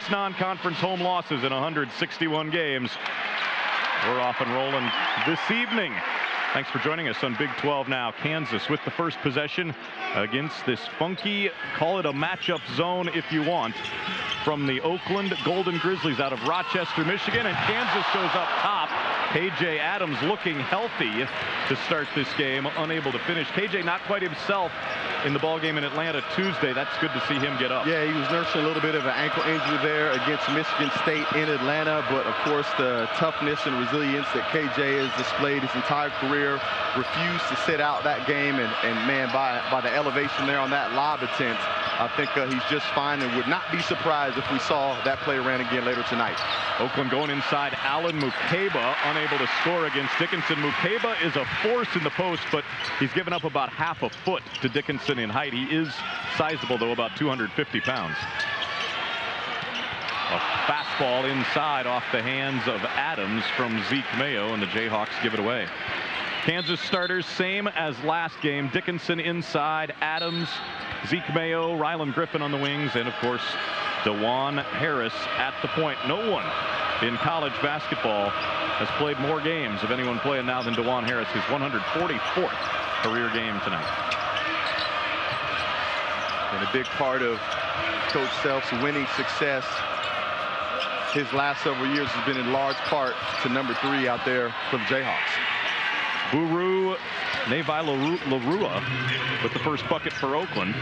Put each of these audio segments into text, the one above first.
6 non-conference home losses in 161 games. We're off and rolling this evening. Thanks for joining us on Big 12 Now. Kansas with the first possession against this funky, call it a matchup zone if you want, from the Oakland Golden Grizzlies out of Rochester, Michigan. And Kansas goes up top. KJ Adams looking healthy to start this game, unable to finish. KJ not quite himself in the ball game in Atlanta Tuesday. That's good to see him get up. Yeah, he was nursing a little bit of an ankle injury there against Michigan State in Atlanta, but of course the toughness and resilience that KJ has displayed his entire career, refused to sit out that game, and man, by the elevation there on that lob attempt, I think he's just fine, and would not be surprised if we saw that play ran again later tonight. Oakland going inside. Allen Mukeba unable to score against Dickinson. Mukeba is a force in the post, but he's given up about half a foot to Dickinson in height. He is sizable, though, about 250 pounds. A fastball inside off the hands of Adams from Zeke Mayo, and the Jayhawks give it away. Kansas starters same as last game. Dickinson inside, Adams, Zeke Mayo, Rylan Griffen on the wings, and of course DeJuan Harris at the point. No one in college basketball has played more games of anyone playing now than DeJuan Harris, his 144th career game tonight. And a big part of Coach Self's winning success his last several years has been in large part to number 3 out there for the Jayhawks. Buru Levi-Larua with the first bucket for Oakland.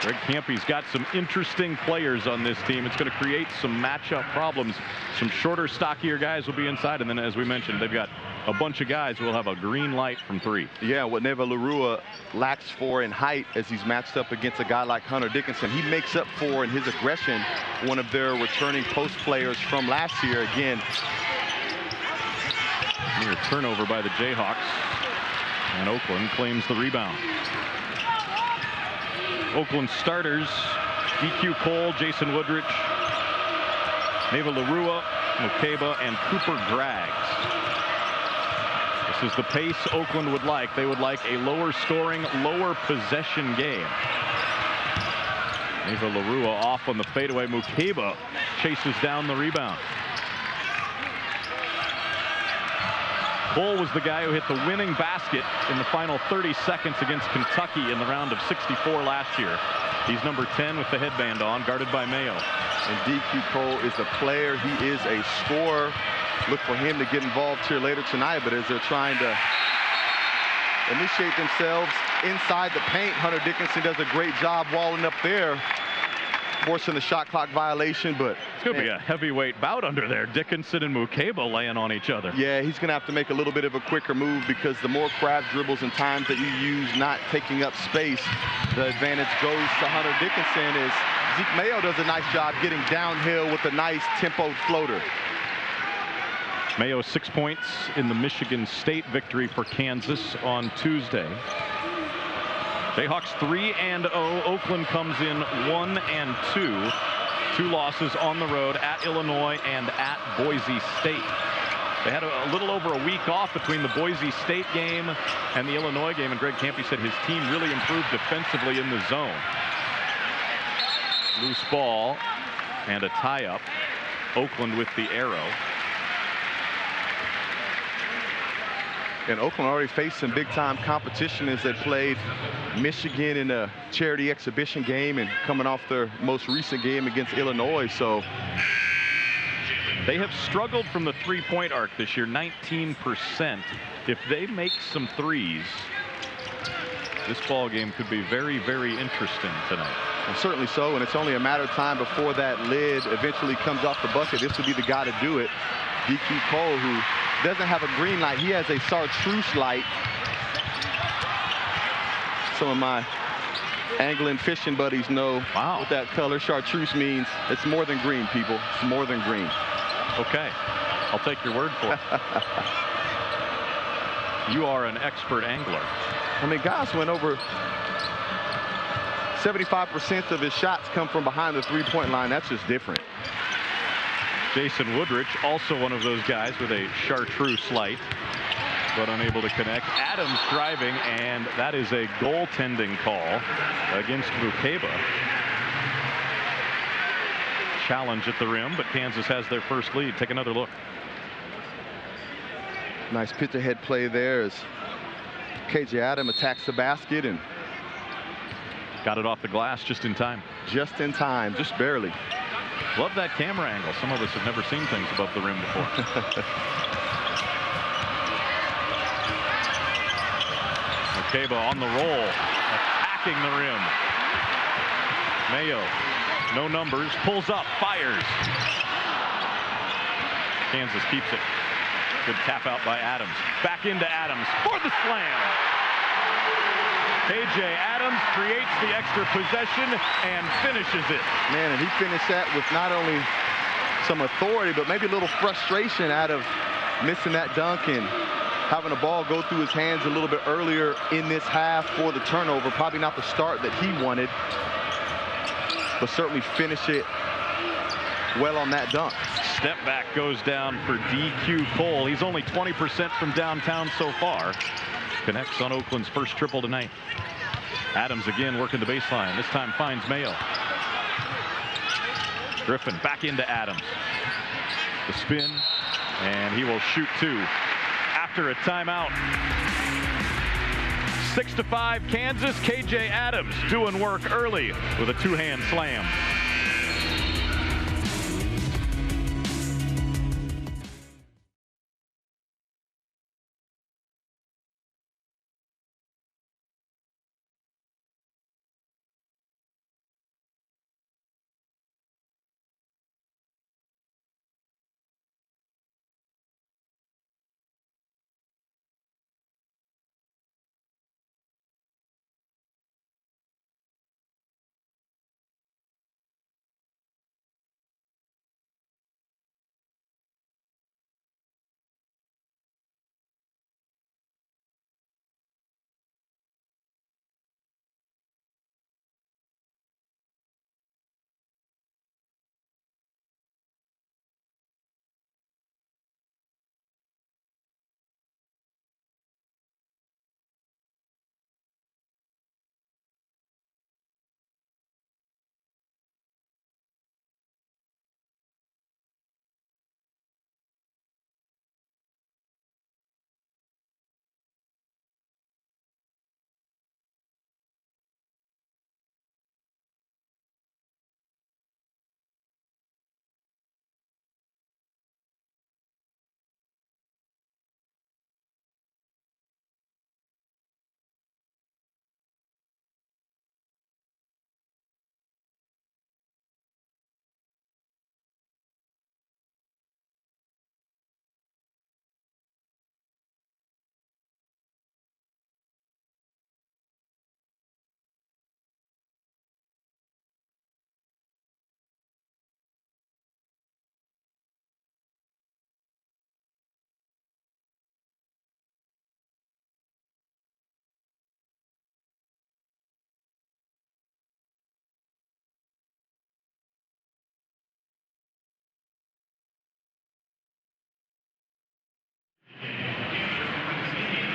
Greg Kampe's got some interesting players on this team. It's going to create some matchup problems. Some shorter, stockier guys will be inside, and then, as we mentioned, they've got a bunch of guys who will have a green light from 3. Yeah, what Levi-Larua lacks for in height as he's matched up against a guy like Hunter Dickinson, he makes up for in his aggression one of their returning post players from last year. Again, near turnover by the Jayhawks, and Oakland claims the rebound. Oakland starters: DQ Cole, Jason Woodrich, Levi-Larua, Mukeba, and Cooper Graggs. This is the pace Oakland would like. They would like a lower scoring, lower possession game. Levi-Larua off on the fadeaway. Mukeba chases down the rebound. Cole was the guy who hit the winning basket in the final 30 seconds against Kentucky in the round of 64 last year. He's number 10 with the headband on, guarded by Mayo. And DQ Cole is a player. He is a scorer. Look for him to get involved here later tonight, but as they're trying to initiate themselves inside the paint, Hunter Dickinson does a great job walling up there, forcing the shot clock violation. But it's going to be a heavyweight bout under there. Dickinson and Mukeba laying on each other. Yeah, he's going to have to make a little bit of a quicker move, because the more crab dribbles and times that you use not taking up space, the advantage goes to Hunter Dickinson, as Zeke Mayo does a nice job getting downhill with a nice tempoed floater. Mayo 6 points in the Michigan State victory for Kansas on Tuesday. Jayhawks 3-0. Oakland comes in 1-2. 2 losses on the road at Illinois and at Boise State. They had a little over a week off between the Boise State game and the Illinois game, and Greg Kampe said his team really improved defensively in the zone. Loose ball and a tie-up. Oakland with the arrow. And Oakland already faced some big-time competition as they played Michigan in a charity exhibition game, and coming off their most recent game against Illinois. So they have struggled from the three-point arc this year, 19%. If they make some threes, this ball game could be very, very interesting tonight. And certainly so, and it's only a matter of time before that lid eventually comes off the bucket. This would be the guy to do it. DQ Cole, who doesn't have a green light, he has a chartreuse light. Some of my angling fishing buddies know what that color chartreuse means. It's more than green, people. It's more than green. Okay, I'll take your word for it. You are an expert angler. I mean, guys went over 75% of his shots come from behind the three-point line. That's just different. Jason Woodrich, also one of those guys with a chartreuse light, but unable to connect. Adams driving, and that is a goaltending call against Mukeba. challenge at the rim, but Kansas has their first lead. Take another look. Nice pitch ahead play there as KJ Adams attacks the basket and got it off the glass just in time. Just in time, just barely. Love that camera angle. Some of us have never seen things above the rim before. Makeba on the roll, attacking the rim. Mayo, no numbers, pulls up, fires. Kansas keeps it. Good tap out by Adams. Back into Adams for the slam. KJ Adams creates the extra possession and finishes it. Man, and he finished that with not only some authority, but maybe a little frustration out of missing that dunk and having the ball go through his hands a little bit earlier in this half for the turnover. Probably not the start that he wanted, but certainly finish it well on that dunk. Step back goes down for DQ Cole. He's only 20% from downtown so far. Connects on Oakland's first triple tonight. Adams again working the baseline. This time finds Mayo. Griffen back into Adams. The spin, and he will shoot two after a timeout. 6-5 Kansas. KJ Adams doing work early with a two-hand slam.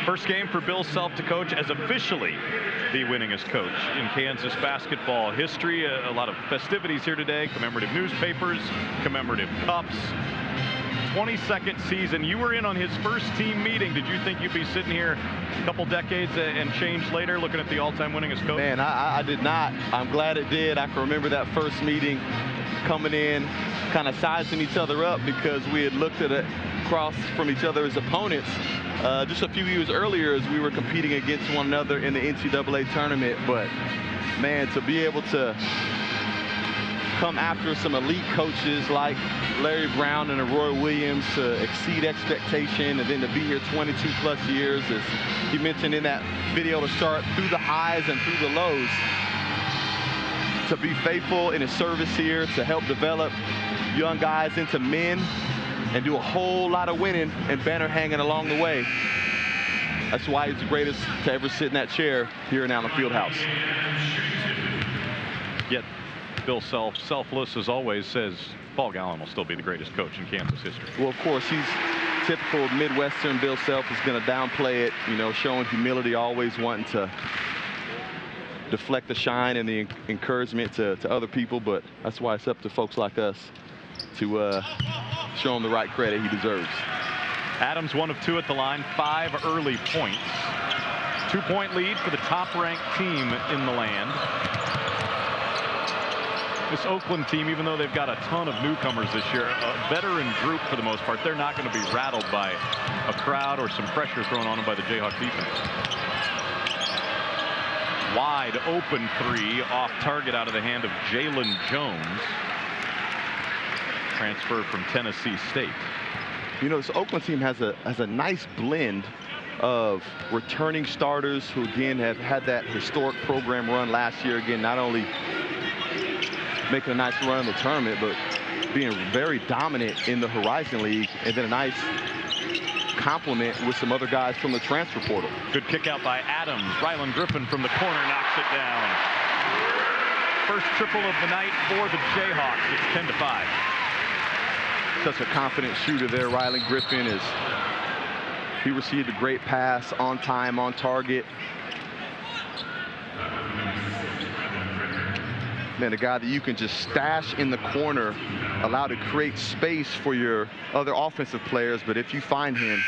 First game for Bill Self to coach as officially the winningest coach in Kansas basketball history. A lot of festivities here today, commemorative newspapers, commemorative cups. 22nd season. You were in on his first team meeting. Did you think you'd be sitting here a couple decades and change later looking at the all-time winningest coach? Man, I did not. I'm glad it did. I can remember that first meeting coming in, kind of sizing each other up because we had looked at it across from each other as opponents just a few years earlier as we were competing against one another in the NCAA tournament. But, man, to be able to come after some elite coaches like Larry Brown and Roy Williams to exceed expectation, and then to be here 22-plus years, as he mentioned in that video, to start through the highs and through the lows, to be faithful in his service here, to help develop young guys into men, and do a whole lot of winning and banner hanging along the way. That's why he's the greatest to ever sit in that chair here in Allen Fieldhouse. Yet Bill Self, selfless as always, says Paul Gallen will still be the greatest coach in Kansas history. Well, of course, he's typical Midwestern. Bill Self is going to downplay it, you know, showing humility, always wanting to deflect the shine and the encouragement to other people, but that's why it's up to folks like us to show him the right credit he deserves. Adams 1 of 2 at the line, 5 early points. 2-point lead for the top-ranked team in the land. This Oakland team, even though they've got a ton of newcomers this year, a veteran group for the most part, they're not going to be rattled by a crowd or some pressure thrown on them by the Jayhawk defense. Wide open 3 off target out of the hand of Jalen Jones. Transfer from Tennessee State. You know, this Oakland team has a nice blend of returning starters who, again, have had that historic program run last year. Again, not only making a nice run in the tournament, but being very dominant in the Horizon League, and then a nice complement with some other guys from the transfer portal. Good kick out by Adams. Rylan Griffen from the corner knocks it down. First triple of the night for the Jayhawks. It's 10-5. Such a confident shooter there, Rylan Griffen. Is he received a great pass on time, on target. Man, a guy that you can just stash in the corner, allow to create space for your other offensive players, but if you find him,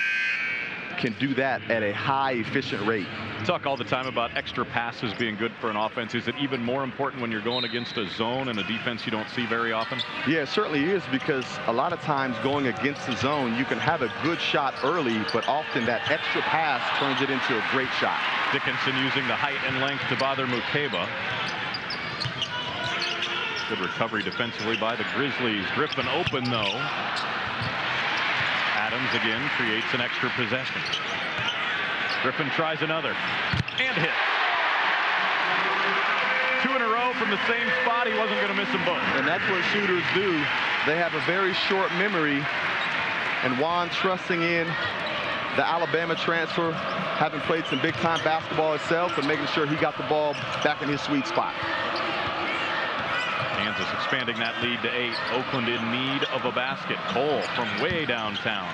can do that at a high, efficient rate. We talk all the time about extra passes being good for an offense. Is it even more important when you're going against a zone and a defense you don't see very often? Yeah, it certainly is, because a lot of times going against the zone, you can have a good shot early, but often that extra pass turns it into a great shot. Dickinson using the height and length to bother Mukeba. Good recovery defensively by the Grizzlies. Griffen open, though. Adams again creates an extra possession. Griffen tries another and hit. 2 in a row from the same spot. He wasn't going to miss them both. And that's what shooters do. They have a very short memory. And Juan trusting in the Alabama transfer, having played some big-time basketball itself, and making sure he got the ball back in his sweet spot. Kansas expanding that lead to 8. Oakland in need of a basket. Cole from way downtown.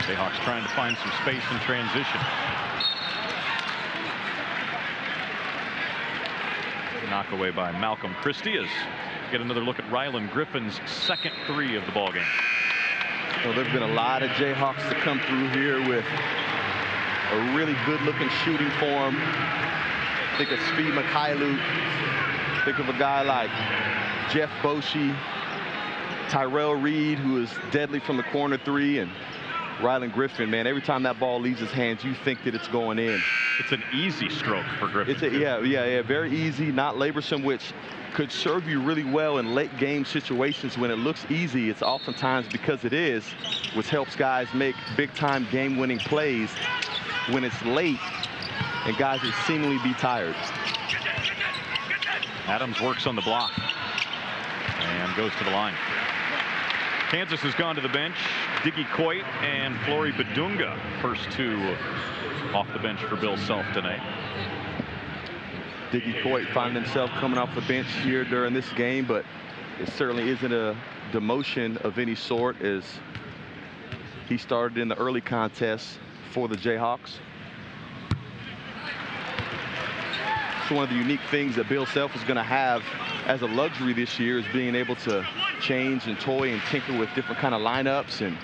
Jayhawks trying to find some space in transition. Knock away by Malcolm Christie. As get another look at Rylan Griffen's second 3 of the ball game. Well, there have been a lot of Jayhawks to come through here with a really good-looking shooting form. Think of Speed Mikhailu. Think of a guy like Jeff Boschee, Tyrell Reed, who is deadly from the corner 3, and Rylan Griffen. Man, every time that ball leaves his hands, you think that it's going in. It's an easy stroke for Griffen. Yeah, very easy, not laborsome, which could serve you really well in late game situations. When it looks easy, it's oftentimes because it is, which helps guys make big-time game-winning plays when it's late and guys would seemingly be tired. Adams works on the block and goes to the line. Kansas has gone to the bench. Diggy Coit and Flory Badunga, first 2 off the bench for Bill Self tonight. Diggy Coit finding himself coming off the bench here during this game, but it certainly isn't a demotion of any sort, as he started in the early contest for the Jayhawks. So one of the unique things that Bill Self is going to have as a luxury this year is being able to change and toy and tinker with different kind of lineups and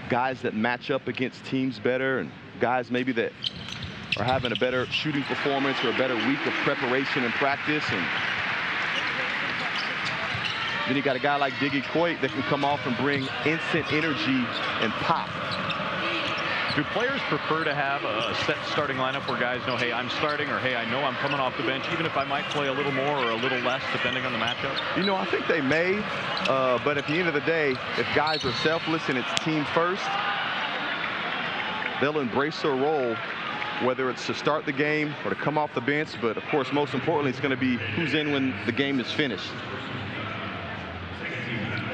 guys that match up against teams better, and guys maybe that are having a better shooting performance or a better week of preparation and practice. And then you got a guy like Diggy Coit that can come off and bring instant energy and pop. Do players prefer to have a set starting lineup where guys know, hey, I'm starting, or hey, I know I'm coming off the bench, even if I might play a little more or a little less depending on the matchup? You know, I think they may, but at the end of the day, if guys are selfless and it's team first, they'll embrace their role, whether it's to start the game or to come off the bench. But of course, most importantly, it's going to be who's in when the game is finished.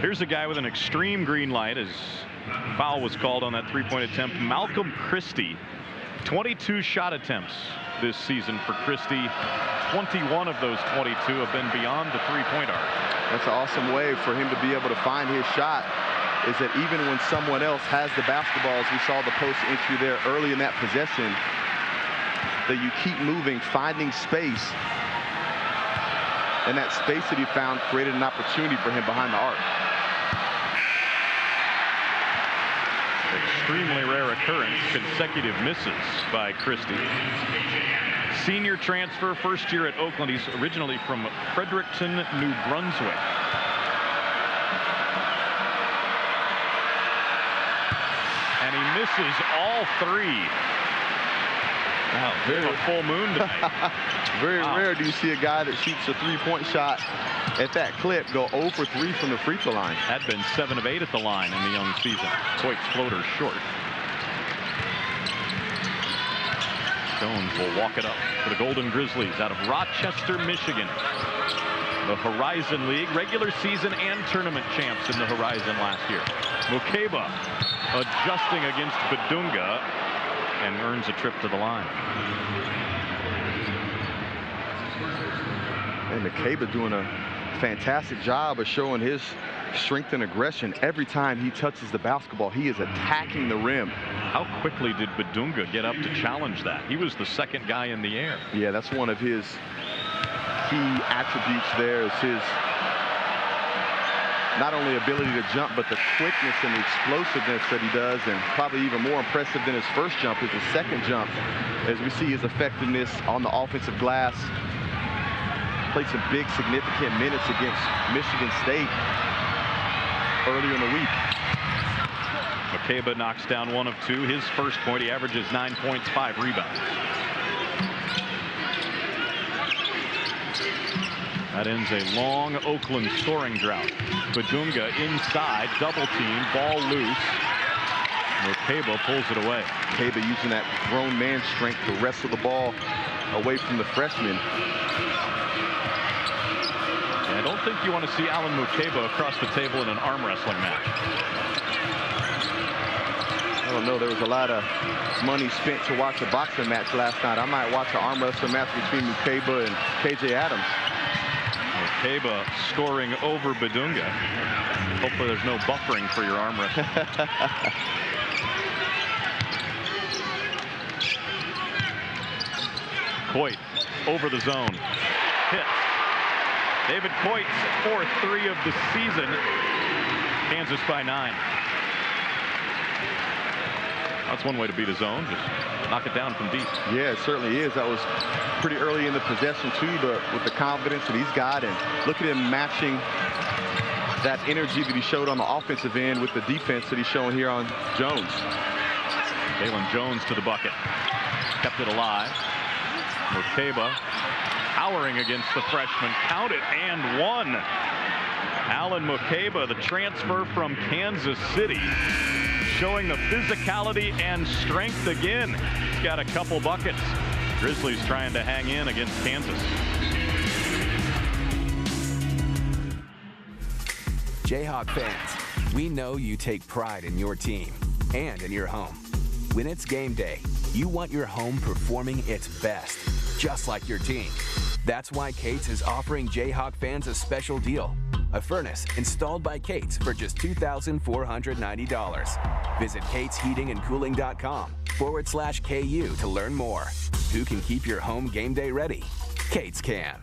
Here's a guy with an extreme green light as foul was called on that 3-point attempt. Malcolm Christie, 22 shot attempts this season for Christie. 21 of those 22 have been beyond the 3-point arc. That's an awesome way for him to be able to find his shot is that even when someone else has the basketball, as we saw the post entry there early in that possession, that you keep moving, finding space. And that space that he found created an opportunity for him behind the arc. Extremely rare occurrence, consecutive misses by Christie. Senior transfer, first year at Oakland. He's originally from Fredericton, New Brunswick. And he misses all three. Wow, very a full moon tonight. Very rare do you see a guy that shoots a three-point shot at that clip go 0 for 3 from the free throw line. Had been 7 of 8 at the line in the young season. Coit's floater short. Jones will walk it up for the Golden Grizzlies out of Rochester, Michigan. The Horizon League, regular season and tournament champs in the Horizon last year. Mukeba adjusting against Badunga and earns a trip to the line. And Mukeba doing a fantastic job of showing his strength and aggression. Every time he touches the basketball, he is attacking the rim. How quickly did Badunga get up to challenge that? He was the second guy in the air. Yeah, that's one of his key attributes there, is his not only ability to jump, but the quickness and the explosiveness that he does. And probably even more impressive than his first jump is his second jump, as we see his effectiveness on the offensive glass. Played some big, significant minutes against Michigan State earlier in the week. Mukeba knocks down 1 of 2. His first point, he averages 9 points, 5 rebounds. That ends a long Oakland scoring drought. Badunga inside, double team, ball loose. Mukeba pulls it away. Mukeba using that grown man strength to wrestle the ball away from the freshman. I don't think you want to see Alan Mukeba across the table in an arm wrestling match. I don't know. There was a lot of money spent to watch a boxing match last night. I might watch an arm wrestling match between Mukeba and KJ Adams. Mukeba scoring over Badunga. Hopefully there's no buffering for your arm wrestling. Coit over the zone. Hit. David Coit's 4th 3 of the season. Kansas by 9. That's one way to beat a zone. Just knock it down from deep. Yeah, it certainly is. That was pretty early in the possession too, but with the confidence that he's got, and look at him matching that energy that he showed on the offensive end with the defense that he's showing here on Jones. Dalen Jones to the bucket. Kept it alive. Mukeba powering against the freshman. Count it and 1. Alan Mukeba, the transfer from Kansas City, showing the physicality and strength again. He's got a couple buckets. Grizzlies trying to hang in against Kansas. Jayhawk fans, we know you take pride in your team and in your home. When it's game day, you want your home performing its best, just like your team. That's why Kate's is offering Jayhawk fans a special deal. A furnace installed by Kate's for just $2,490. Visit katesheatingandcooling.com/KU to learn more. Who can keep your home game day ready? Kate's can.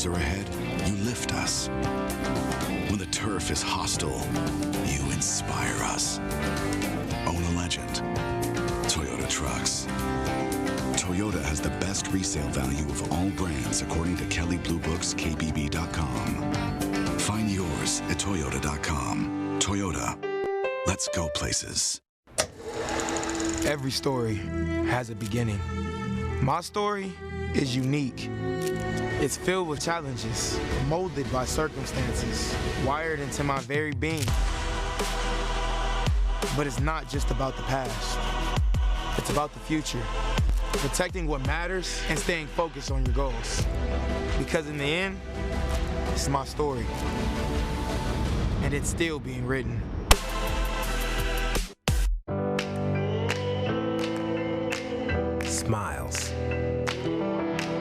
Are ahead, you lift us. When the turf is hostile, you inspire us. Own a legend. Toyota Trucks. Toyota has the best resale value of all brands according to Kelley Blue Book's KBB.com. Find yours at Toyota.com. Toyota. Let's go places. Every story has a beginning. My story is unique. It's filled with challenges, molded by circumstances, wired into my very being. But it's not just about the past. It's about the future. Protecting what matters and staying focused on your goals. Because in the end, it's my story. And it's still being written. Smiles.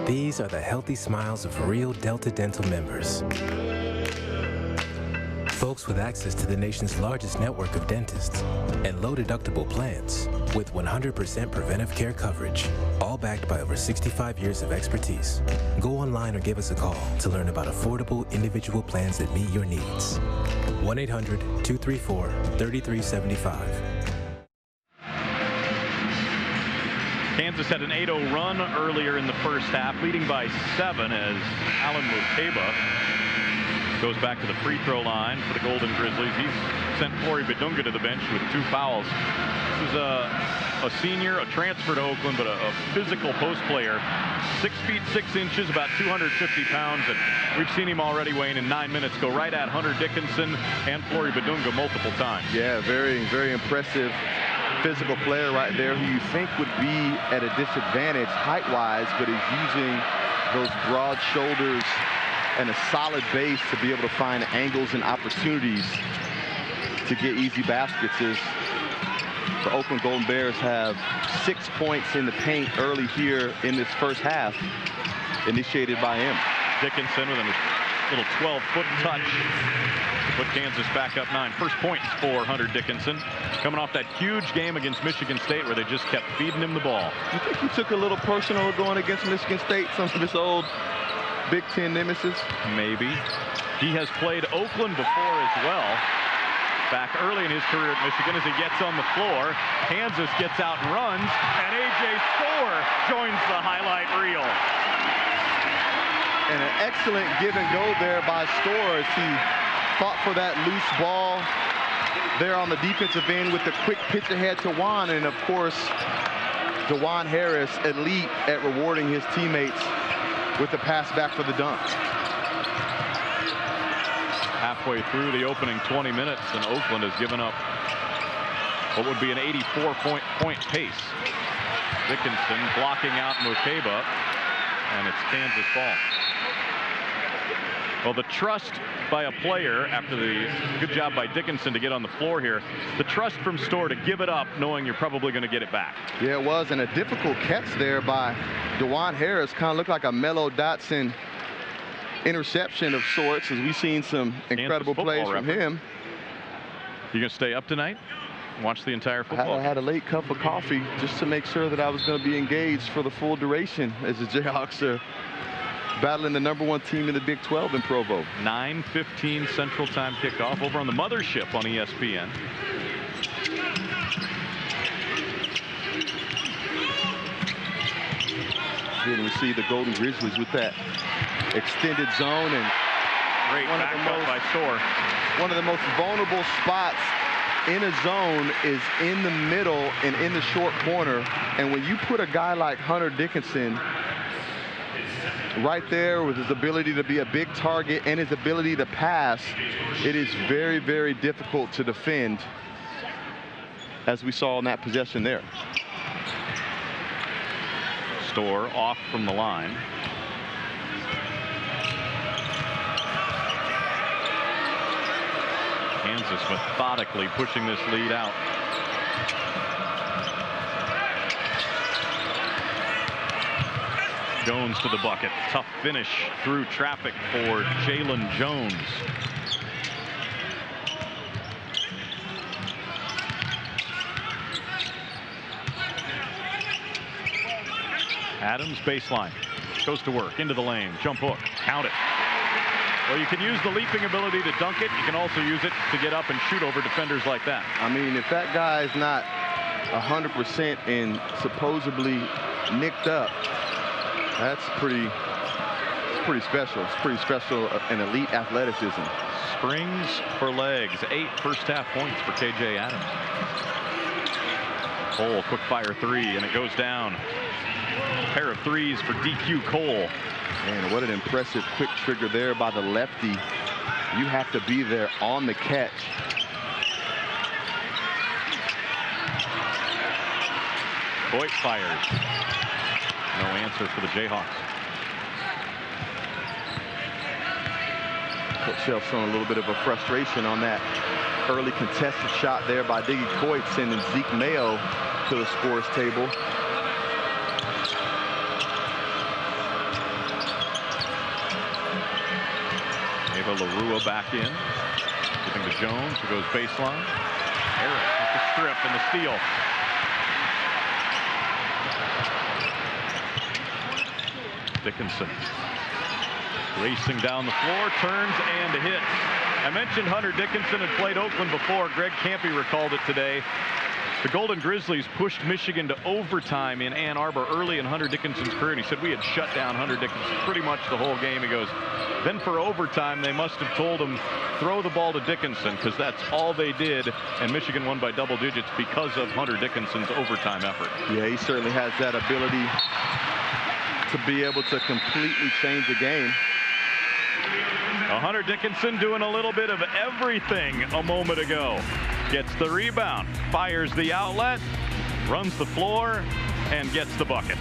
These are the healthy smiles of real Delta Dental members. Folks with access to the nation's largest network of dentists and low-deductible plans with 100% preventive care coverage, all backed by over 65 years of expertise. Go online or give us a call to learn about affordable individual plans that meet your needs. 1-800-234-3375. Kansas had an 8-0 run earlier in the first half, leading by 7 as Alan Mukeba goes back to the free throw line for the Golden Grizzlies. He's sent Flory Badunga to the bench with 2 fouls. This is a senior, a transfer to Oakland, but a physical post player. 6 feet 6 inches, about 250 pounds, and we've seen him already, Wayne, in 9 minutes go right at Hunter Dickinson and Flory Badunga multiple times. Yeah, very, very impressive physical player right there who you think would be at a disadvantage height-wise, but is using those broad shoulders and a solid base to be able to find angles and opportunities to get easy baskets. As the Oakland Golden Bears have 6 points in the paint early here in this first half, initiated by him. Dickinson with a little 12-foot touch to put Kansas back up 9. First points for Hunter Dickinson, coming off that huge game against Michigan State where they just kept feeding him the ball. You think he took a little personal going against Michigan State, some of his old Big Ten nemesis? Maybe. He has played Oakland before as well, back early in his career at Michigan. As he gets on the floor, Kansas gets out and runs, and A.J. Storr joins the highlight reel. And an excellent give and go there by Storr as he fought for that loose ball there on the defensive end with the quick pitch ahead to Juan. And of course, DeJuan Harris, elite at rewarding his teammates with the pass back for the dunk. Halfway through the opening 20 minutes, and Oakland has given up what would be an 84-point pace. Dickinson blocking out Mukeba, and it's Kansas ball. Well, the trust by a player after the good job by Dickinson to get on the floor here, the trust from Storr to give it up knowing you're probably going to get it back. Yeah, it was, and a difficult catch there by DeJuan Harris. Kind of looked like a Mello Dotson interception of sorts, as we've seen some incredible plays from him. You going to stay up tonight? Watch the entire football I had a late cup of coffee just to make sure that I was going to be engaged for the full duration as the Jayhawks are battling the #1 team in the Big 12 in Provo. 9:15 Central Time kickoff over on the mothership on ESPN. Here we see the Golden Grizzlies with that extended zone, and great backup by Storr. One of the most vulnerable spots in a zone is in the middle and in the short corner. And when you put a guy like Hunter Dickinson right there with his ability to be a big target and his ability to pass, it is very, very difficult to defend, as we saw in that possession there. Storr off from the line. Kansas methodically pushing this lead out. Jones to the bucket. Tough finish through traffic for Jalen Jones. Adams baseline. Goes to work. Into the lane. Jump hook. Count it. Well, you can use the leaping ability to dunk it. You can also use it to get up and shoot over defenders like that. I mean, if that guy is not 100% and supposedly nicked up, that's pretty special. It's pretty special, an elite athleticism. Springs for legs. 8 first half points for KJ Adams. Cole, quick fire three, and it goes down. Pair of threes for DQ Cole. And what an impressive quick trigger there by the lefty. You have to be there on the catch. Boyd fires. No answer for the Jayhawks. Coach Shelf showing a little bit of a frustration on that early contested shot there by Diggy Coit, sending Zeke Mayo to the scores table. Ava Larua back in. Giving to Jones, who goes baseline. Harris with the strip and the steal. Dickinson racing down the floor, turns and hits. I mentioned Hunter Dickinson had played Oakland before. Greg Campy recalled it today. The Golden Grizzlies pushed Michigan to overtime in Ann Arbor early in Hunter Dickinson's career, and he said we had shut down Hunter Dickinson pretty much the whole game. He goes, then for overtime they must have told him throw the ball to Dickinson, because that's all they did, and Michigan won by double digits because of Hunter Dickinson's overtime effort. Yeah, he certainly has that ability to be able to completely change the game. Hunter Dickinson doing a little bit of everything a moment ago. Gets the rebound, fires the outlet, runs the floor, and gets the bucket.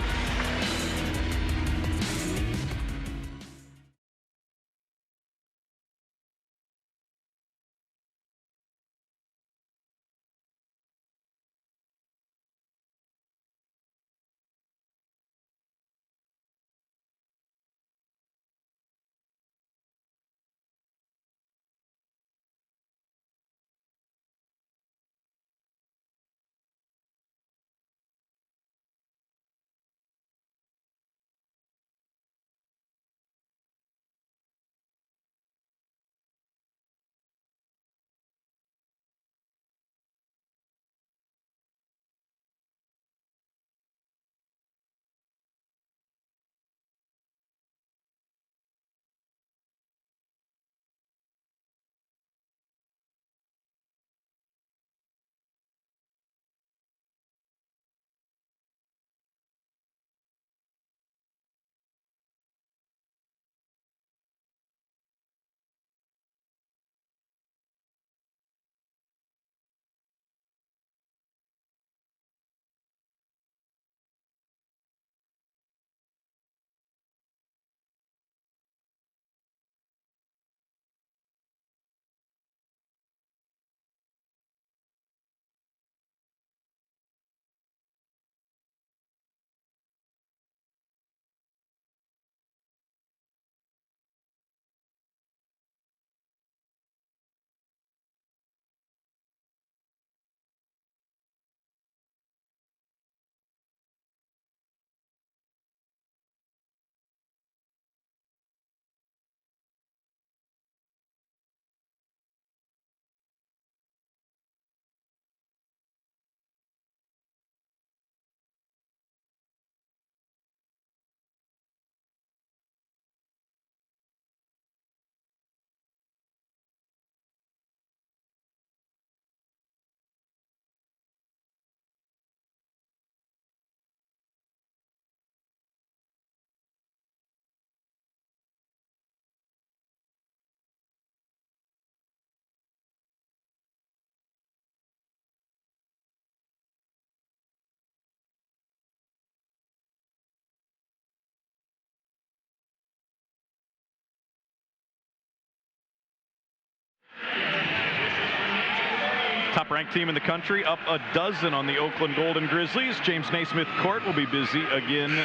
Top-ranked team in the country, up a dozen on the Oakland Golden Grizzlies. James Naismith Court will be busy again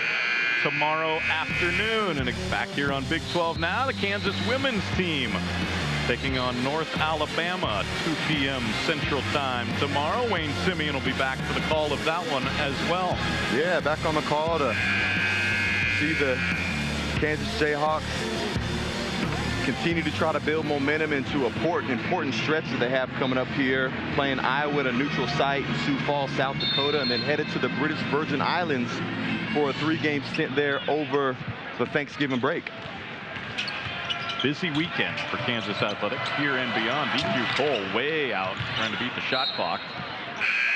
tomorrow afternoon. And back here on Big 12 now, the Kansas women's team taking on North Alabama, 2 p.m. Central Time tomorrow. Wayne Simeon will be back for the call of that one as well. Yeah, back on the call to see the Kansas Jayhawks continue to try to build momentum into an important stretch that they have coming up here, playing Iowa at a neutral site in Sioux Falls, South Dakota, and then headed to the British Virgin Islands for a 3-game stint there over the Thanksgiving break. Busy weekend for Kansas athletics here and beyond. DQ Cole way out trying to beat the shot clock.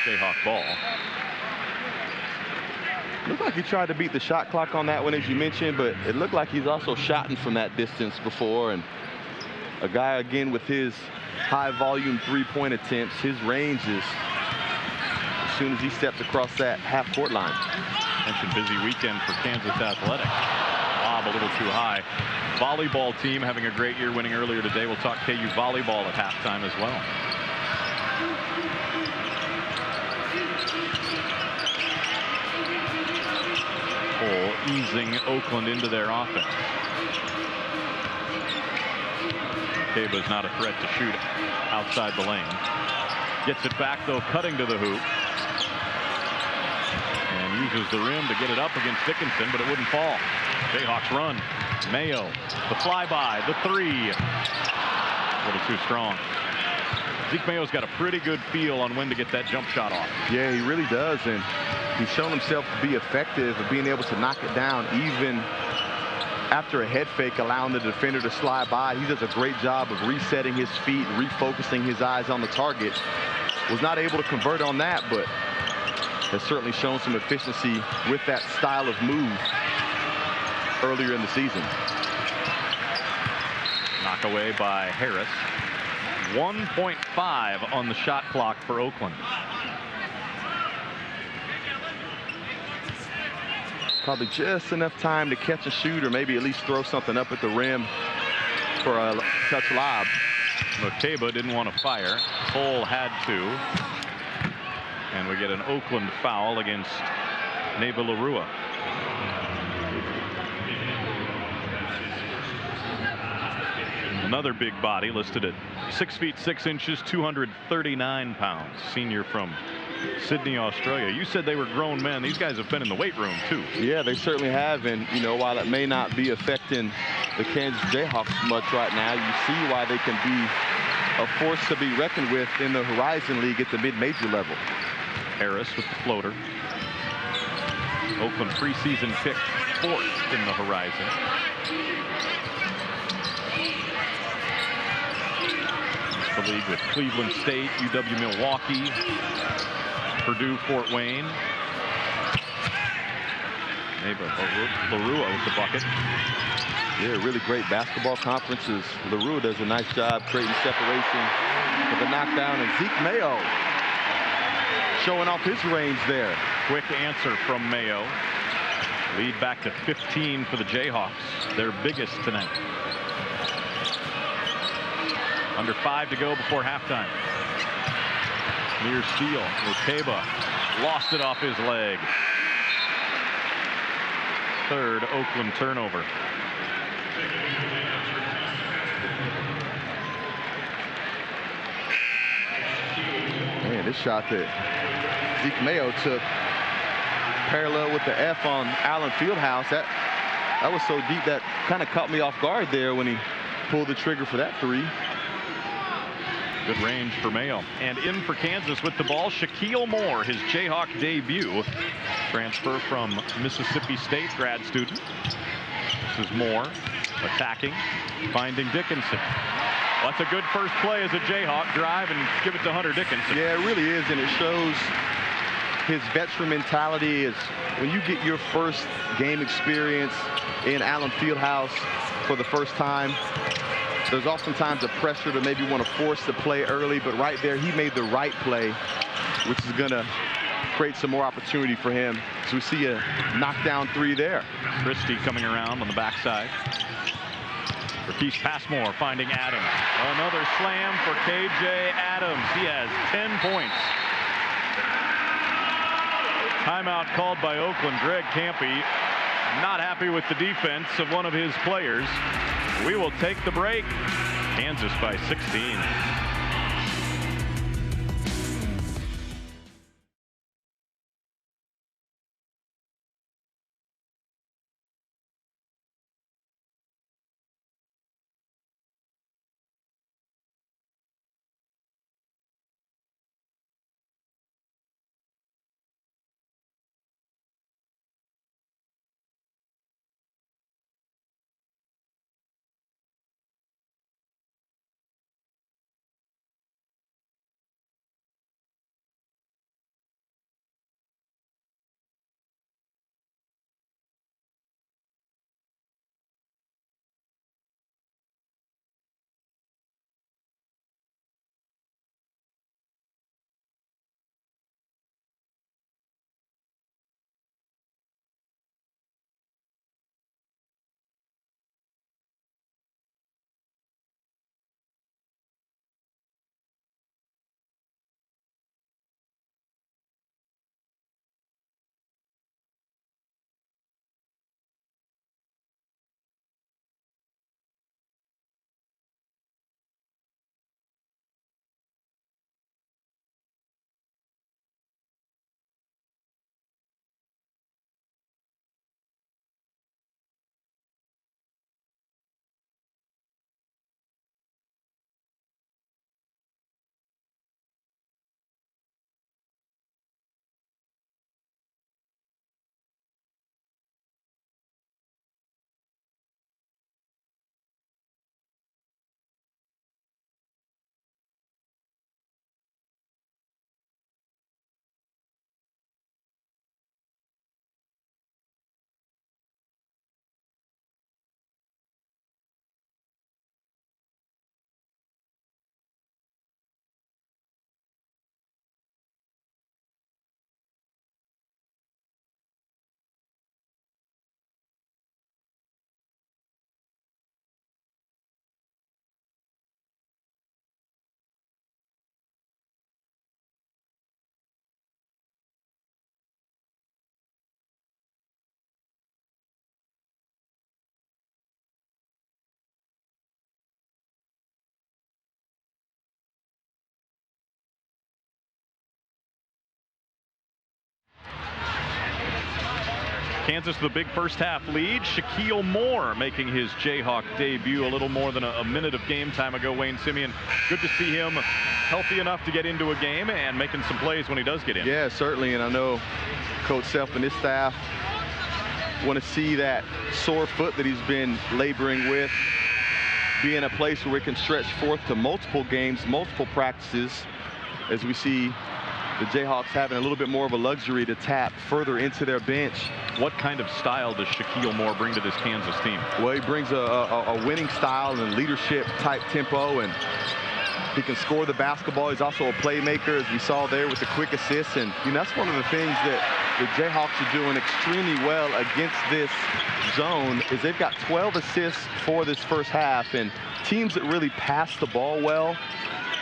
Jayhawk ball. Looked like he tried to beat the shot clock on that one, as you mentioned, but it looked like he's also shotting from that distance before. And a guy, again, with his high volume three-point attempts, his range is, as soon as he steps across that half-court line. Mentioned busy weekend for Kansas Athletics. Lob a little too high. Volleyball team having a great year, winning earlier today. We'll talk KU volleyball at halftime as well. Cole easing Oakland into their offense. Caba's not a threat to shoot outside the lane. Gets it back, though, cutting to the hoop. And uses the rim to get it up against Dickinson, but it wouldn't fall. Jayhawks run. Mayo, the flyby, the three. A little too strong. Zeke Mayo's got a pretty good feel on when to get that jump shot off. Yeah, he really does, and he's shown himself to be effective at being able to knock it down even after a head fake, allowing the defender to slide by. He does a great job of resetting his feet, refocusing his eyes on the target. Was not able to convert on that, but has certainly shown some efficiency with that style of move earlier in the season. Knock away by Harris. 1.5 on the shot clock for Oakland. Probably just enough time to catch a shoot or maybe at least throw something up at the rim for a touch lob. Mokeba didn't want to fire. Cole had to. And we get an Oakland foul against Neva Larua. Another big body listed at 6 feet 6 inches, 239 pounds. Senior from Sydney, Australia. You said they were grown men. These guys have been in the weight room too. Yeah, they certainly have. And, you know, while it may not be affecting the Kansas Jayhawks much right now, you see why they can be a force to be reckoned with in the Horizon League at the mid-major level. Harris with the floater. Oakland preseason pick 4th in the Horizon. The league with Cleveland State, UW-Milwaukee, Purdue, Fort Wayne. Larua with the bucket. Yeah, really great basketball conferences. Larua does a nice job creating separation with a knockdown, and Zeke Mayo showing off his range there. Quick answer from Mayo. Lead back to 15 for the Jayhawks, their biggest tonight. Under 5 to go before halftime. Near steal. Mokeba lost it off his leg. Third Oakland turnover. Man, this shot that Zeke Mayo took parallel with the F on Allen Fieldhouse, that was so deep that kind of caught me off guard there when he pulled the trigger for that three. Good range for Mayo. And in for Kansas with the ball, Shaquille Moore, his Jayhawk debut. Transfer from Mississippi State, grad student. This is Moore attacking, finding Dickinson. Well, that's a good first play as a Jayhawk. Drive and give it to Hunter Dickinson. Yeah, it really is, and it shows his veteran mentality is when you get your first game experience in Allen Fieldhouse for the first time, there's oftentimes a pressure to maybe want to force the play early, but right there he made the right play, which is going to create some more opportunity for him. So we see a knockdown three there. Christie coming around on the backside. Marquise Passmore finding Adams. Another slam for KJ Adams. He has 10 points. Timeout called by Oakland. Greg Campy not happy with the defense of one of his players. We will take the break. Kansas by 16. Kansas with a big first half lead. Shaquille Moore making his Jayhawk debut a little more than a minute of game time ago. Wayne Simeon, good to see him healthy enough to get into a game and making some plays when he does get in. Yeah, certainly, and I know Coach Self and his staff want to see that sore foot that he's been laboring with be in a place where we can stretch forth to multiple games, multiple practices, as we see the Jayhawks having a little bit more of a luxury to tap further into their bench. What kind of style does Shaquille Moore bring to this Kansas team? Well, he brings a winning style and leadership type tempo, and he can score the basketball. He's also a playmaker, as we saw there with the quick assists. And that's one of the things that the Jayhawks are doing extremely well against this zone is they've got 12 assists for this first half, and teams that really pass the ball well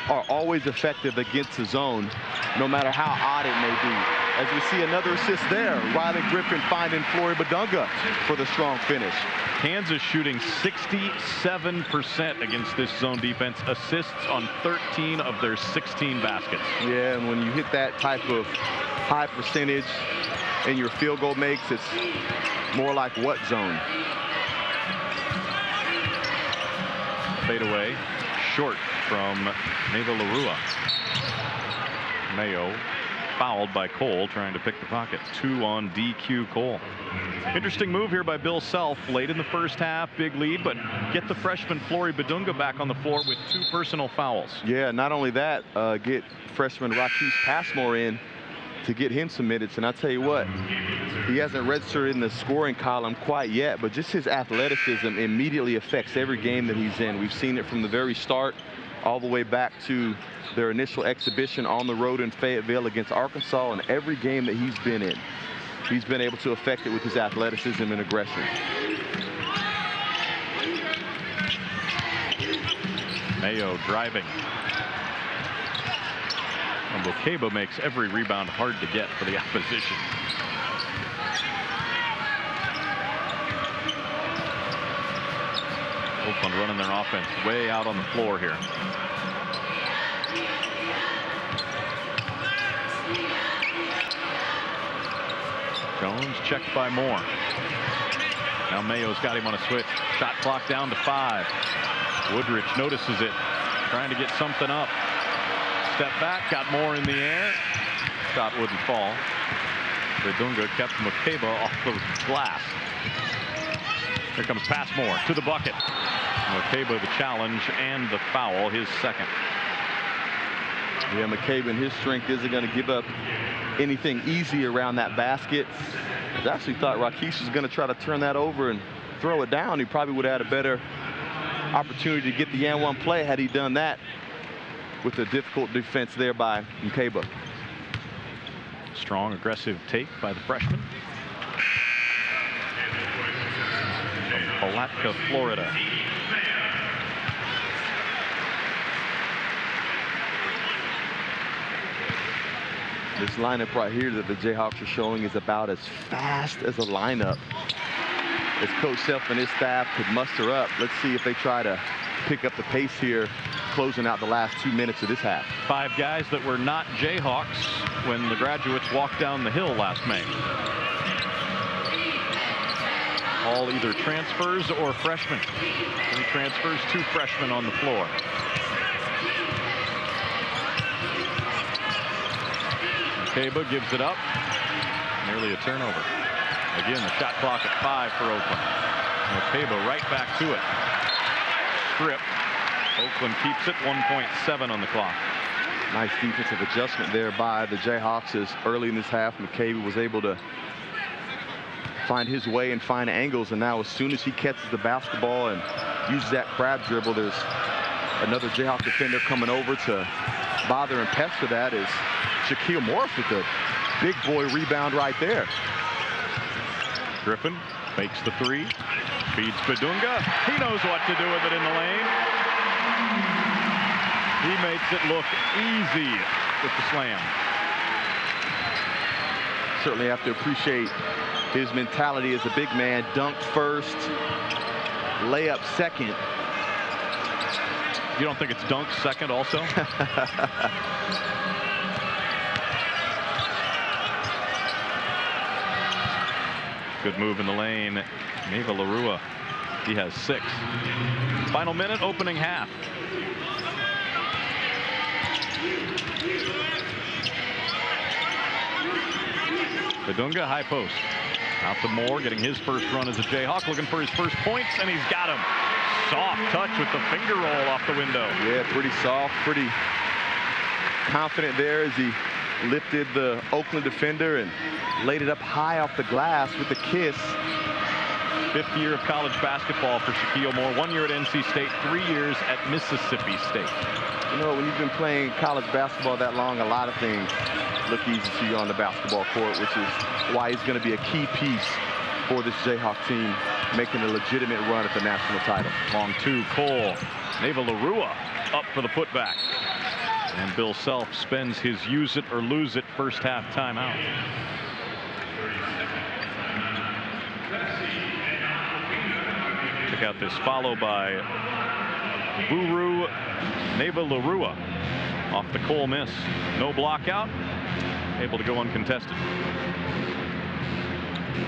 are always effective against the zone, no matter how odd it may be. As we see another assist there, Rylan Griffen finding Flory Badunga for the strong finish. Kansas shooting 67% against this zone defense, assists on 13 of their 16 baskets. Yeah, and when you hit that type of high percentage in your field goal makes, it's more like what zone? Fade away, short from Neva Larua. Mayo fouled by Cole, trying to pick the pocket. 2 on DQ Cole. Interesting move here by Bill Self late in the first half. Big lead, but get the freshman Flory Badunga back on the floor with 2 personal fouls. Yeah, not only that, get freshman Rakesh Passmore in to get him some minutes. And I tell you what, he hasn't registered in the scoring column quite yet, but just his athleticism immediately affects every game that he's in. We've seen it from the very start all the way back to their initial exhibition on the road in Fayetteville against Arkansas, and every game that he's been in, he's been able to affect it with his athleticism and aggression. Mayo driving. And Bokeba makes every rebound hard to get for the opposition. Oakland running their offense way out on the floor here. Jones checked by Moore. Now Mayo's got him on a switch. Shot clock down to 5. Woodrich notices it, trying to get something up. Step back, got Moore in the air. Shot wouldn't fall. Badunga kept Bokeba off the glass. Here comes Passmore to the bucket. Bokeba the challenge and the foul, his second. Yeah, McCabe and his strength isn't going to give up anything easy around that basket. I actually thought Rakesh was going to try to turn that over and throw it down. He probably would have had a better opportunity to get the and one play had he done that with a difficult defense there by Mkeba. Strong, aggressive take by the freshman. From Palatka, Florida. This lineup right here that the Jayhawks are showing is about as fast as a lineup as Coach Self and his staff could muster up. Let's see if they try to pick up the pace here, closing out the last 2 minutes of this half. 5 guys that were not Jayhawks when the graduates walked down the hill last May. All either transfers or freshmen. 3 transfers, 2 freshmen on the floor. Bokeba gives it up. Nearly a turnover. Again, the shot clock at 5 for Oakland. Bokeba right back to it. Strip. Oakland keeps it, 1.7 on the clock. Nice defensive adjustment there by the Jayhawks as early in this half, McCabe was able to find his way and find angles, and now as soon as he catches the basketball and uses that crab dribble, there's another Jayhawk defender coming over to bother and pester that is Shaquille Morris with the big boy rebound right there. Griffen fakes the 3, feeds Badunga. He knows what to do with it in the lane. He makes it look easy with the slam. Certainly have to appreciate his mentality as a big man. Dunk first, layup second. You don't think it's dunk second also? Good move in the lane. Neva Larua, he has 6. Final minute, opening half. Badunga, high post. Out to Moore, getting his first run as a Jayhawk, looking for his first points, and he's got him. Soft touch with the finger roll off the window. Yeah, pretty soft, pretty confident there as he lifted the Oakland defender and laid it up high off the glass with the kiss. 5th year of college basketball for Shaquille Moore. 1 year at NC State, 3 years at Mississippi State. You know, when you've been playing college basketball that long, a lot of things look easy to you on the basketball court, which is why he's going to be a key piece for this Jayhawk team, making a legitimate run at the national title. Long 2, Cole. Neva Larua up for the putback. And Bill Self spends his use it or lose it first half timeout. Check out this follow by Buru Neva Larua off the Cole miss. No block out. Able to go uncontested.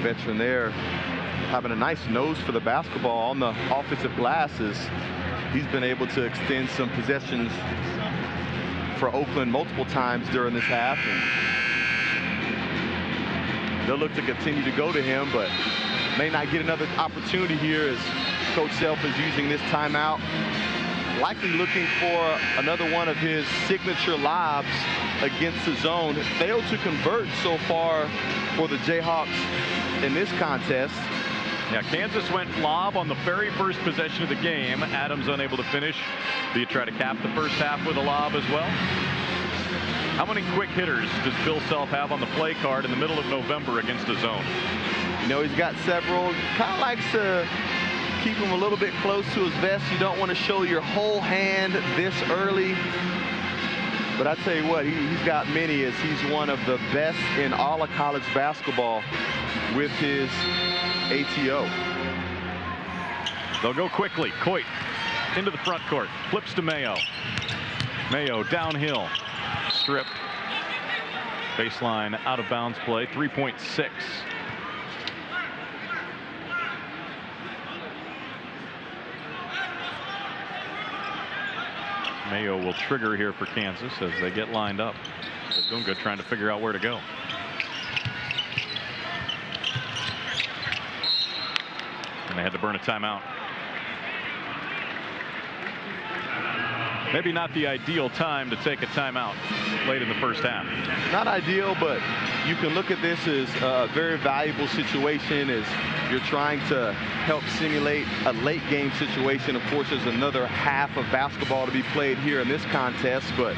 Veteran there having a nice nose for the basketball on the offensive glasses. He's been able to extend some possessions for Oakland multiple times during this half. And they'll look to continue to go to him, but may not get another opportunity here as Coach Self is using this timeout. Likely looking for another one of his signature lobs against the zone. Failed to convert so far for the Jayhawks in this contest. Yeah, Kansas went lob on the very first possession of the game. Adams unable to finish. Do you try to cap the first half with a lob as well? How many quick hitters does Bill Self have on the play card in the middle of November against the zone? You know, he's got several. Kind of likes to keep him a little bit close to his vest. You don't want to show your whole hand this early. But I tell you what, he's got many, as he's one of the best in all of college basketball with his ATO. They'll go quickly. Coit into the front court. Flips to Mayo. Mayo downhill. Stripped. Baseline out of bounds play. 3.6. Mayo will trigger here for Kansas as they get lined up. Badunga trying to figure out where to go. And they had to burn a timeout. Maybe not the ideal time to take a timeout late in the first half. Not ideal, but you can look at this as a very valuable situation as you're trying to help simulate a late game situation. Of course, there's another half of basketball to be played here in this contest, but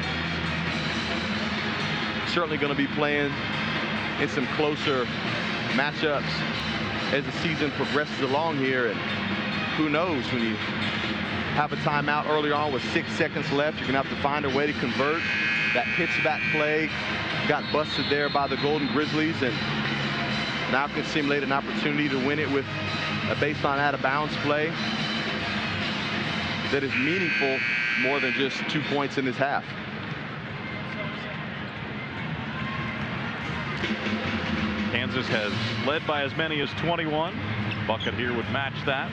certainly going to be playing in some closer matchups as the season progresses along here. And who knows, when you have a timeout early on with 6 seconds left, you're going to have to find a way to convert. That pitch back play got busted there by the Golden Grizzlies, and now can simulate an opportunity to win it with a baseline out of bounds play that is meaningful more than just 2 points in this half. Kansas has led by as many as 21. Bucket here would match that.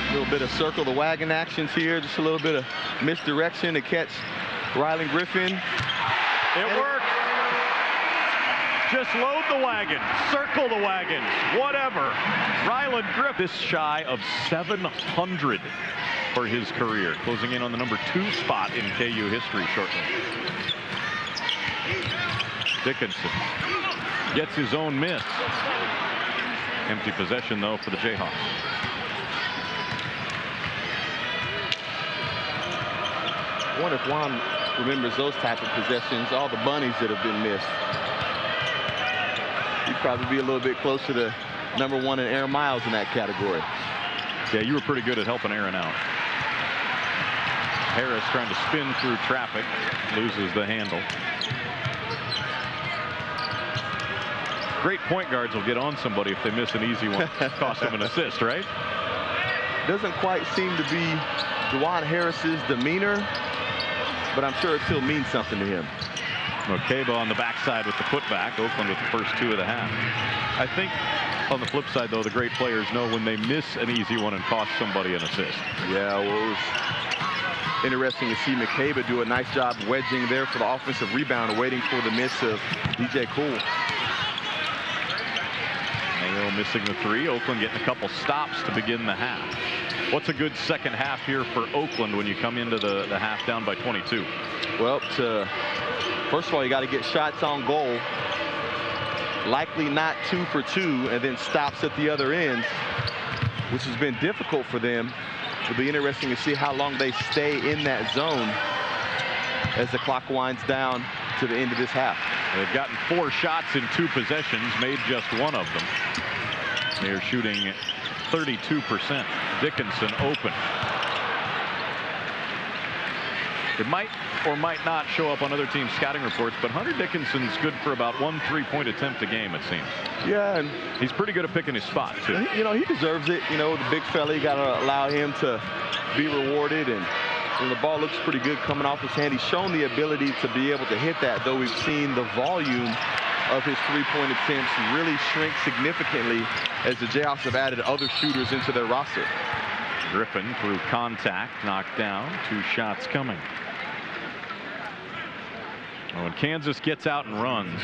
A little bit of circle the wagon actions here, just a little bit of misdirection to catch Rylan Griffen. It worked. Just load the wagon, circle the wagon, whatever. Rylan Griffen, this shy of 700 for his career, closing in on the #2 spot in KU history shortly. Dickinson gets his own miss. Empty possession though for the Jayhawks. I wonder if Juan remembers those type of possessions, all the bunnies that have been missed. He'd probably be a little bit closer to #1 in air miles in that category. Yeah, you were pretty good at helping Aaron out. Harris trying to spin through traffic, loses the handle. Great point guards will get on somebody if they miss an easy one. Cost them an assist, right? Doesn't quite seem to be Juwan Harris's demeanor but I'm sure it still means something to him. Makeba on the backside with the putback. Oakland with the first 2 of the half. I think on the flip side, though, the great players know when they miss an easy one and cost somebody an assist. Yeah, well, it was interesting to see Makeba do a nice job wedging there for the offensive rebound, waiting for the miss of DJ Cool. Mayo missing the 3. Oakland getting a couple stops to begin the half. What's a good second half here for Oakland when you come into the half down by 22? Well, first of all, you got to get shots on goal. Likely not 2 for 2, and then stops at the other end, which has been difficult for them. It'll be interesting to see how long they stay in that zone as the clock winds down to the end of this half. They've gotten 4 shots in 2 possessions, made just 1 of them. They're shooting 32%. Dickinson open. It might or might not show up on other teams' scouting reports, but Hunter Dickinson's good for about 1 3-point attempt a game, it seems. Yeah, and he's pretty good at picking his spot, too. You know, he deserves it. You know, the big fella, you got to allow him to be rewarded, and the ball looks pretty good coming off his hand. He's shown the ability to be able to hit that, though we've seen the volume of his 3-point attempts really shrink significantly as the Jayhawks have added other shooters into their roster. Griffen through contact, knocked down, 2 shots coming. When Kansas gets out and runs,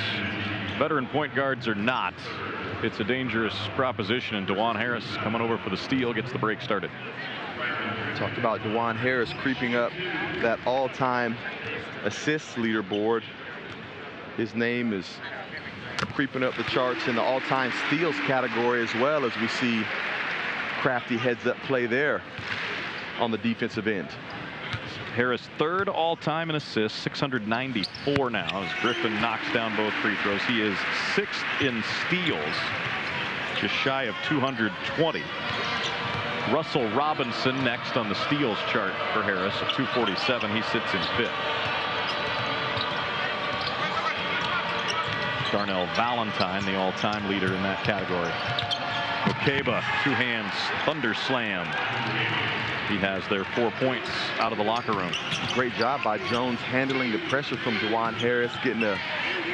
veteran point guards are not. It's a dangerous proposition, and DeJuan Harris coming over for the steal, gets the break started. Talked about DeJuan Harris creeping up that all-time assists leaderboard. His name is creeping up the charts in the all-time steals category as well, as we see crafty heads-up play there on the defensive end. Harris 3rd all-time in assists, 694 now, as Griffen knocks down both free throws. He is 6th in steals, just shy of 220. Russell Robinson next on the steals chart for Harris at 247. He sits in 5th. Darnell Valentine, the all-time leader in that category. Makeba, 2 hands, thunder slam. He has their 4 points out of the locker room. Great job by Jones handling the pressure from DeJuan Harris, getting an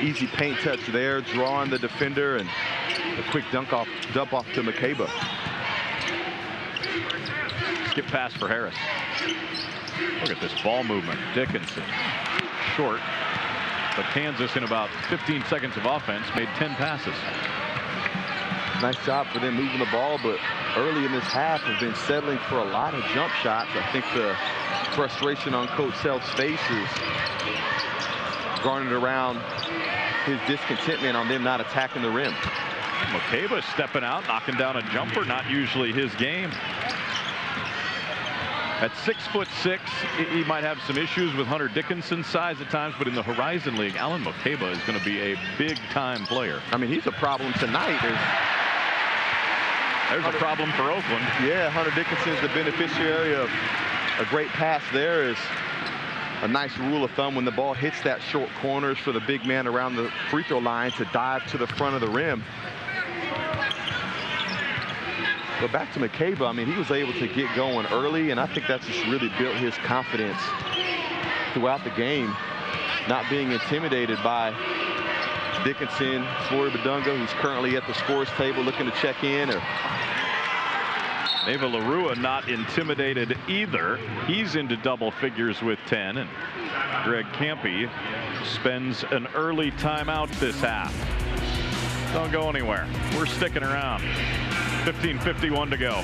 easy paint touch there, drawing the defender, and a quick dump off to Makeba. Skip pass for Harris. Look at this ball movement. Dickinson, short, but Kansas in about 15 seconds of offense made 10 passes. Nice job for them moving the ball, but early in this half have been settling for a lot of jump shots. I think the frustration on Coach Self's face is garnered around his discontentment on them not attacking the rim. Makeba stepping out, knocking down a jumper, not usually his game. At 6'6", he might have some issues with Hunter Dickinson's size at times, but in the Horizon League, Alan Makeba is going to be a big-time player. I mean, he's a problem tonight. There's a problem for Oakland. Yeah, Hunter Dickinson's the beneficiary of a great pass there. Is a nice rule of thumb when the ball hits that short corners for the big man around the free throw line to dive to the front of the rim. But back to Makeba, I mean, he was able to get going early, and I think that's just really built his confidence throughout the game, not being intimidated by Dickinson, Flory Badunga, who's currently at the scores table looking to check in. Or Neva LaRua not intimidated either. He's into double figures with 10, and Greg Campy spends an early timeout this half. Don't go anywhere. We're sticking around. 15:51 to go.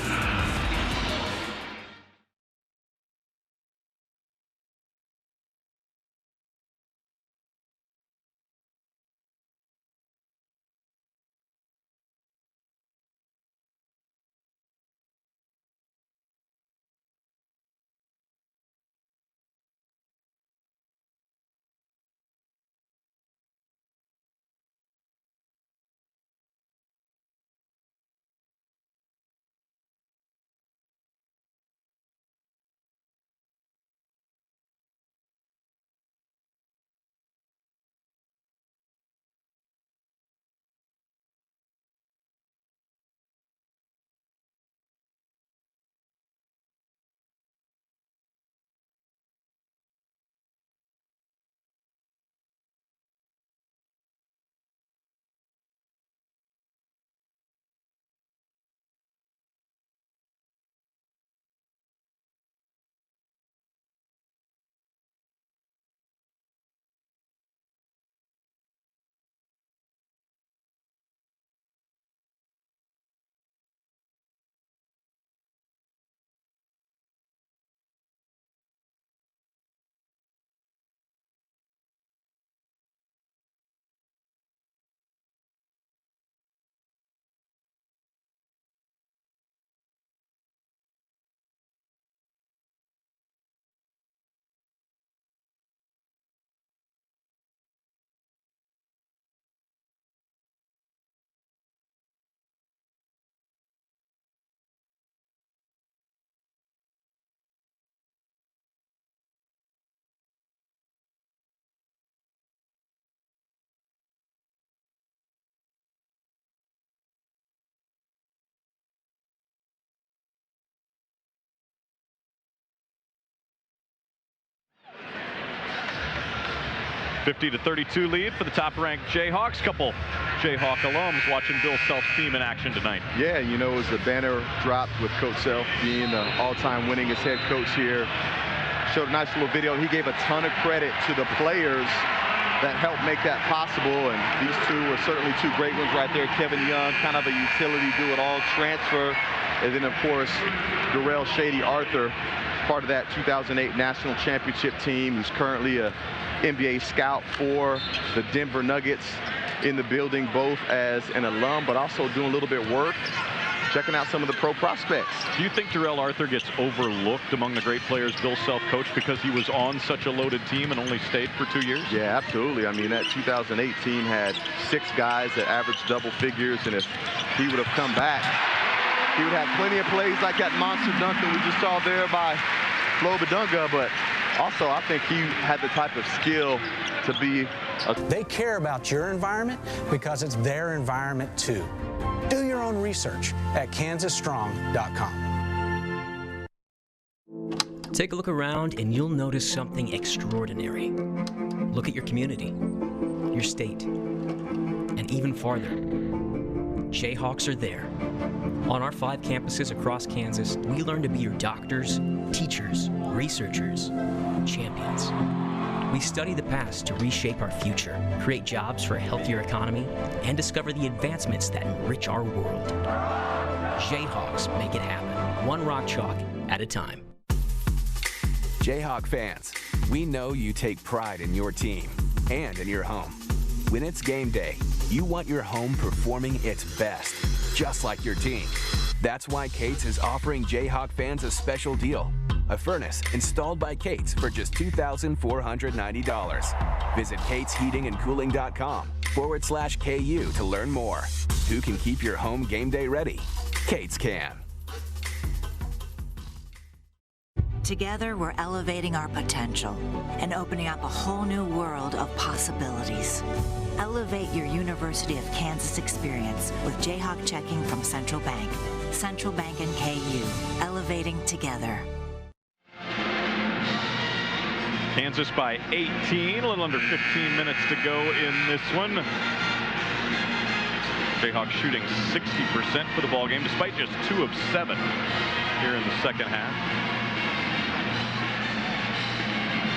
50-32 lead for the top-ranked Jayhawks. Couple Jayhawk alums watching Bill Self's team in action tonight. Yeah, you know, as the banner dropped with Coach Self being the all-time winningest head coach here, showed a nice little video. He gave a ton of credit to the players that helped make that possible, and these two were certainly two great ones right there. Kevin Young, kind of a utility do-it-all transfer, and then, of course, Darrell Shady Arthur, part of that 2008 National Championship team, who's currently a NBA scout for the Denver Nuggets, in the building both as an alum but also doing a little bit of work, checking out some of the pro prospects. Do you think Darrell Arthur gets overlooked among the great players Bill Self coached because he was on such a loaded team and only stayed for 2 years? Yeah, absolutely. I mean, that 2008 team had 6 guys that averaged double figures, and if he would have come back, he would have plenty of plays like that monster dunk that we just saw there by Flo Badunga, but also I think he had the type of skill to be They care about your environment because it's their environment too. Do your own research at kansasstrong.com. Take a look around and you'll notice something extraordinary. Look at your community, your state, and even farther. Jayhawks are there. On our 5 campuses across Kansas, we learn to be your doctors, teachers, researchers, champions. We study the past to reshape our future, create jobs for a healthier economy, and discover the advancements that enrich our world. Jayhawks make it happen, one rock chalk at a time. Jayhawk fans, we know you take pride in your team and in your home. When it's game day, you want your home performing its best, just like your team. That's why Kate's is offering Jayhawk fans a special deal. A furnace installed by Kate's for just $2,490. Visit katesheatingandcooling.com/KU to learn more. Who can keep your home game day ready? Kate's can. Together, we're elevating our potential and opening up a whole new world of possibilities. Elevate your University of Kansas experience with Jayhawk checking from Central Bank. Central Bank and KU, elevating together. Kansas by 18, a little under 15 minutes to go in this one. Jayhawks shooting 60% for the ball game, despite just 2 of 7 here in the second half.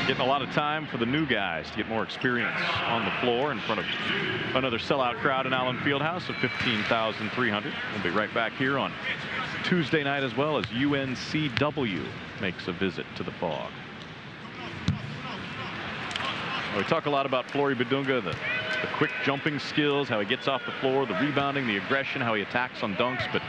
Getting a lot of time for the new guys to get more experience on the floor in front of another sellout crowd in Allen Fieldhouse of 15,300. We'll be right back here on Tuesday night as well as UNCW makes a visit to the Fog. We talk a lot about Flory Badunga, the quick jumping skills, how he gets off the floor, the rebounding, the aggression, how he attacks on dunks, but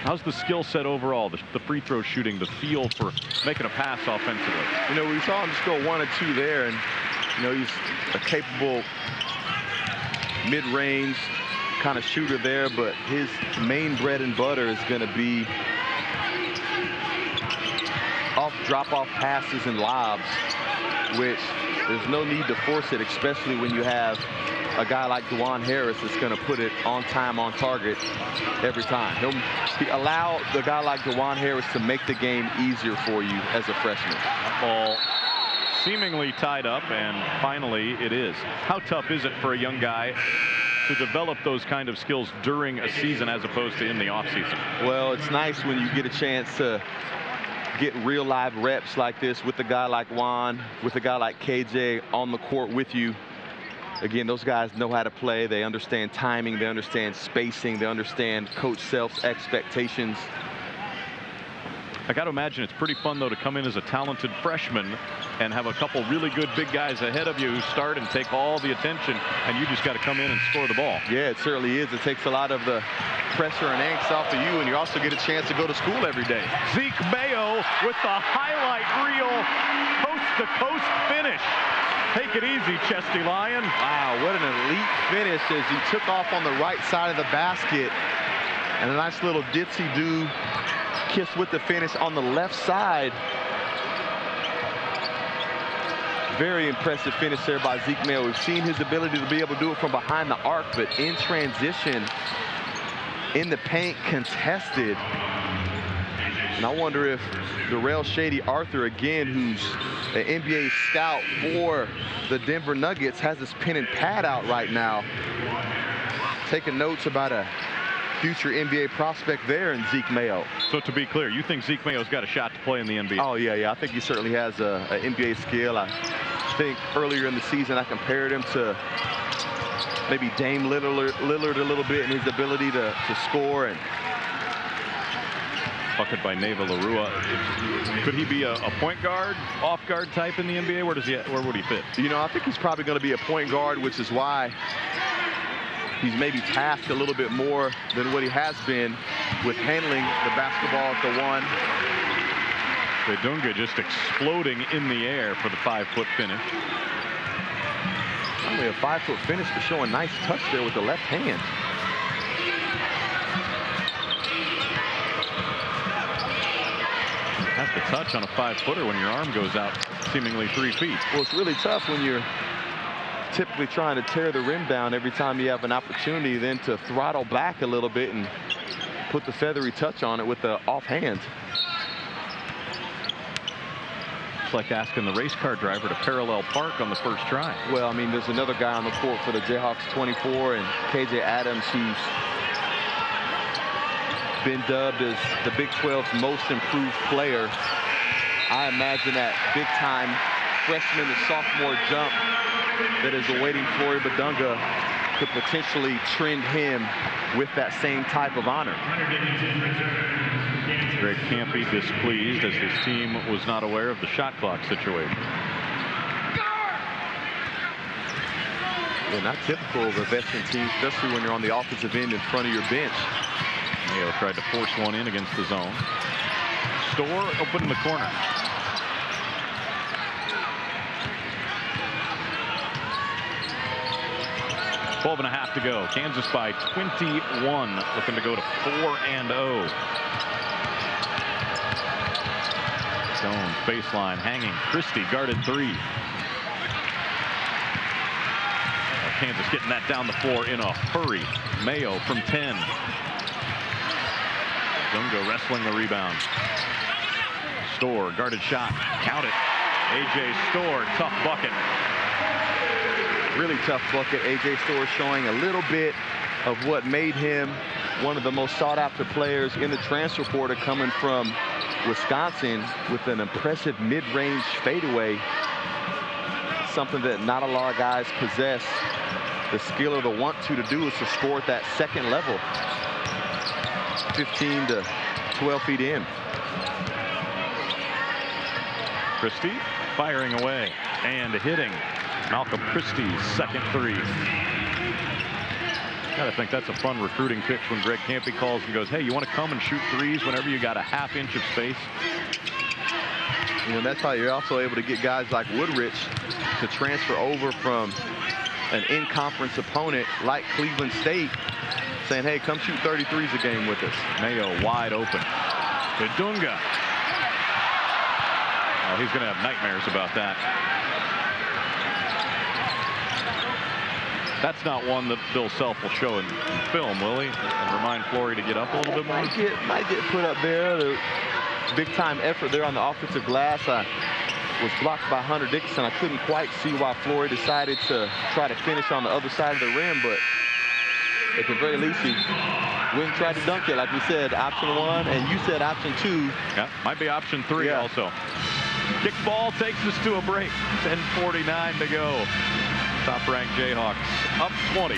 how's the skill set overall, the free throw shooting, the feel for making a pass offensively? You know, we saw him just go 1 or 2 there, and, you know, he's a capable mid-range kind of shooter there, but his main bread and butter is going to be drop-off passes and lobs, which there's no need to force it, especially when you have a guy like Dajuan Harris that's going to put it on time, on target every time. He'll allow the guy like Dajuan Harris to make the game easier for you as a freshman. Ball seemingly tied up, and finally it is. How tough is it for a young guy to develop those kind of skills during a season as opposed to in the offseason? Well, it's nice when you get a chance to get real live reps like this with a guy like Juan, with a guy like KJ on the court with you. Again, those guys know how to play. They understand timing. They understand spacing. They understand Coach Self's expectations. I got to imagine it's pretty fun, though, to come in as a talented freshman and have a couple really good big guys ahead of you who start and take all the attention, and you just got to come in and score the ball. Yeah, it certainly is. It takes a lot of the pressure and angst off of you, and you also get a chance to go to school every day. Zeke Mayo with the highlight reel coast-to-coast finish. Take it easy, Chesty Lion. Wow, what an elite finish as he took off on the right side of the basket. And a nice little ditsy-do kiss with the finish on the left side. Very impressive finish there by Zeke Mayo. We've seen his ability to be able to do it from behind the arc, but in transition, in the paint, contested. And I wonder if Darrell Shady Arthur, again, who's an NBA scout for the Denver Nuggets, has his pen and pad out right now, taking notes about a future NBA prospect there in Zeke Mayo. So to be clear, you think Zeke Mayo's got a shot to play in the NBA? Oh, yeah. I think he certainly has an NBA skill. I think earlier in the season I compared him to maybe Dame Lillard a little bit in his ability to score. And bucket by Neva Larua. Could he be a point guard, off guard type in the NBA? Where would he fit? You know, I think he's probably going to be a point guard, which is why he's maybe tasked a little bit more than what he has been with handling the basketball at the one. Dunga just exploding in the air for the 5-foot finish. Only a 5-foot finish, but showing nice touch there with the left hand. Have to touch on a 5-footer when your arm goes out seemingly 3 feet. Well, it's really tough when you're typically trying to tear the rim down every time you have an opportunity, then to throttle back a little bit and put the feathery touch on it with the offhand. It's like asking the race car driver to parallel park on the first try. Well, I mean, there's another guy on the court for the Jayhawks, 24, and KJ Adams, who's been dubbed as the Big 12's most improved player. I imagine that big-time freshman to sophomore jump that is awaiting Flory Badunga could potentially trend him with that same type of honor. Greg Campy displeased as his team was not aware of the shot clock situation. Well, not typical of a veteran team, especially when you're on the offensive end in front of your bench. Mayo tried to force one in against the zone. Storr open in the corner. Twelve and a half to go. Kansas by 21, looking to go to 4-0. Jones baseline hanging. Christie guarded 3. Kansas getting that down the floor in a hurry. Mayo from 10. Dunga wrestling the rebound. Storr guarded shot. Count it. A.J. Storr, tough bucket. Really tough bucket. A.J. Storr showing a little bit of what made him one of the most sought-after players in the transfer portal, coming from Wisconsin with an impressive mid-range fadeaway. Something that not a lot of guys possess the skill or the want to do, is to score at that second level. 15 to 12 feet in. Christie firing away and hitting Malcolm Christie's second 3. Gotta think that's a fun recruiting pitch when Greg Campy calls and goes, hey, you want to come and shoot 3s whenever you got a ½ inch of space? You know, that's how you're also able to get guys like Woodrich to transfer over from an in-conference opponent like Cleveland State, saying, hey, come shoot 33s a game with us. Mayo wide open. Dunga. Oh, he's going to have nightmares about that. That's not one that Bill Self will show in film, will he? And remind Flory to get up a little bit more? Might get put up there. The big-time effort there on the offensive glass. Was blocked by Hunter Dickinson. I couldn't quite see why Flory decided to try to finish on the other side of the rim, but at the very least, he went and tried to dunk it, like we said, option 1, and you said option 2. Yeah, might be option 3 also. Kick ball takes us to a break. 10:49 to go. Top-ranked Jayhawks up 20.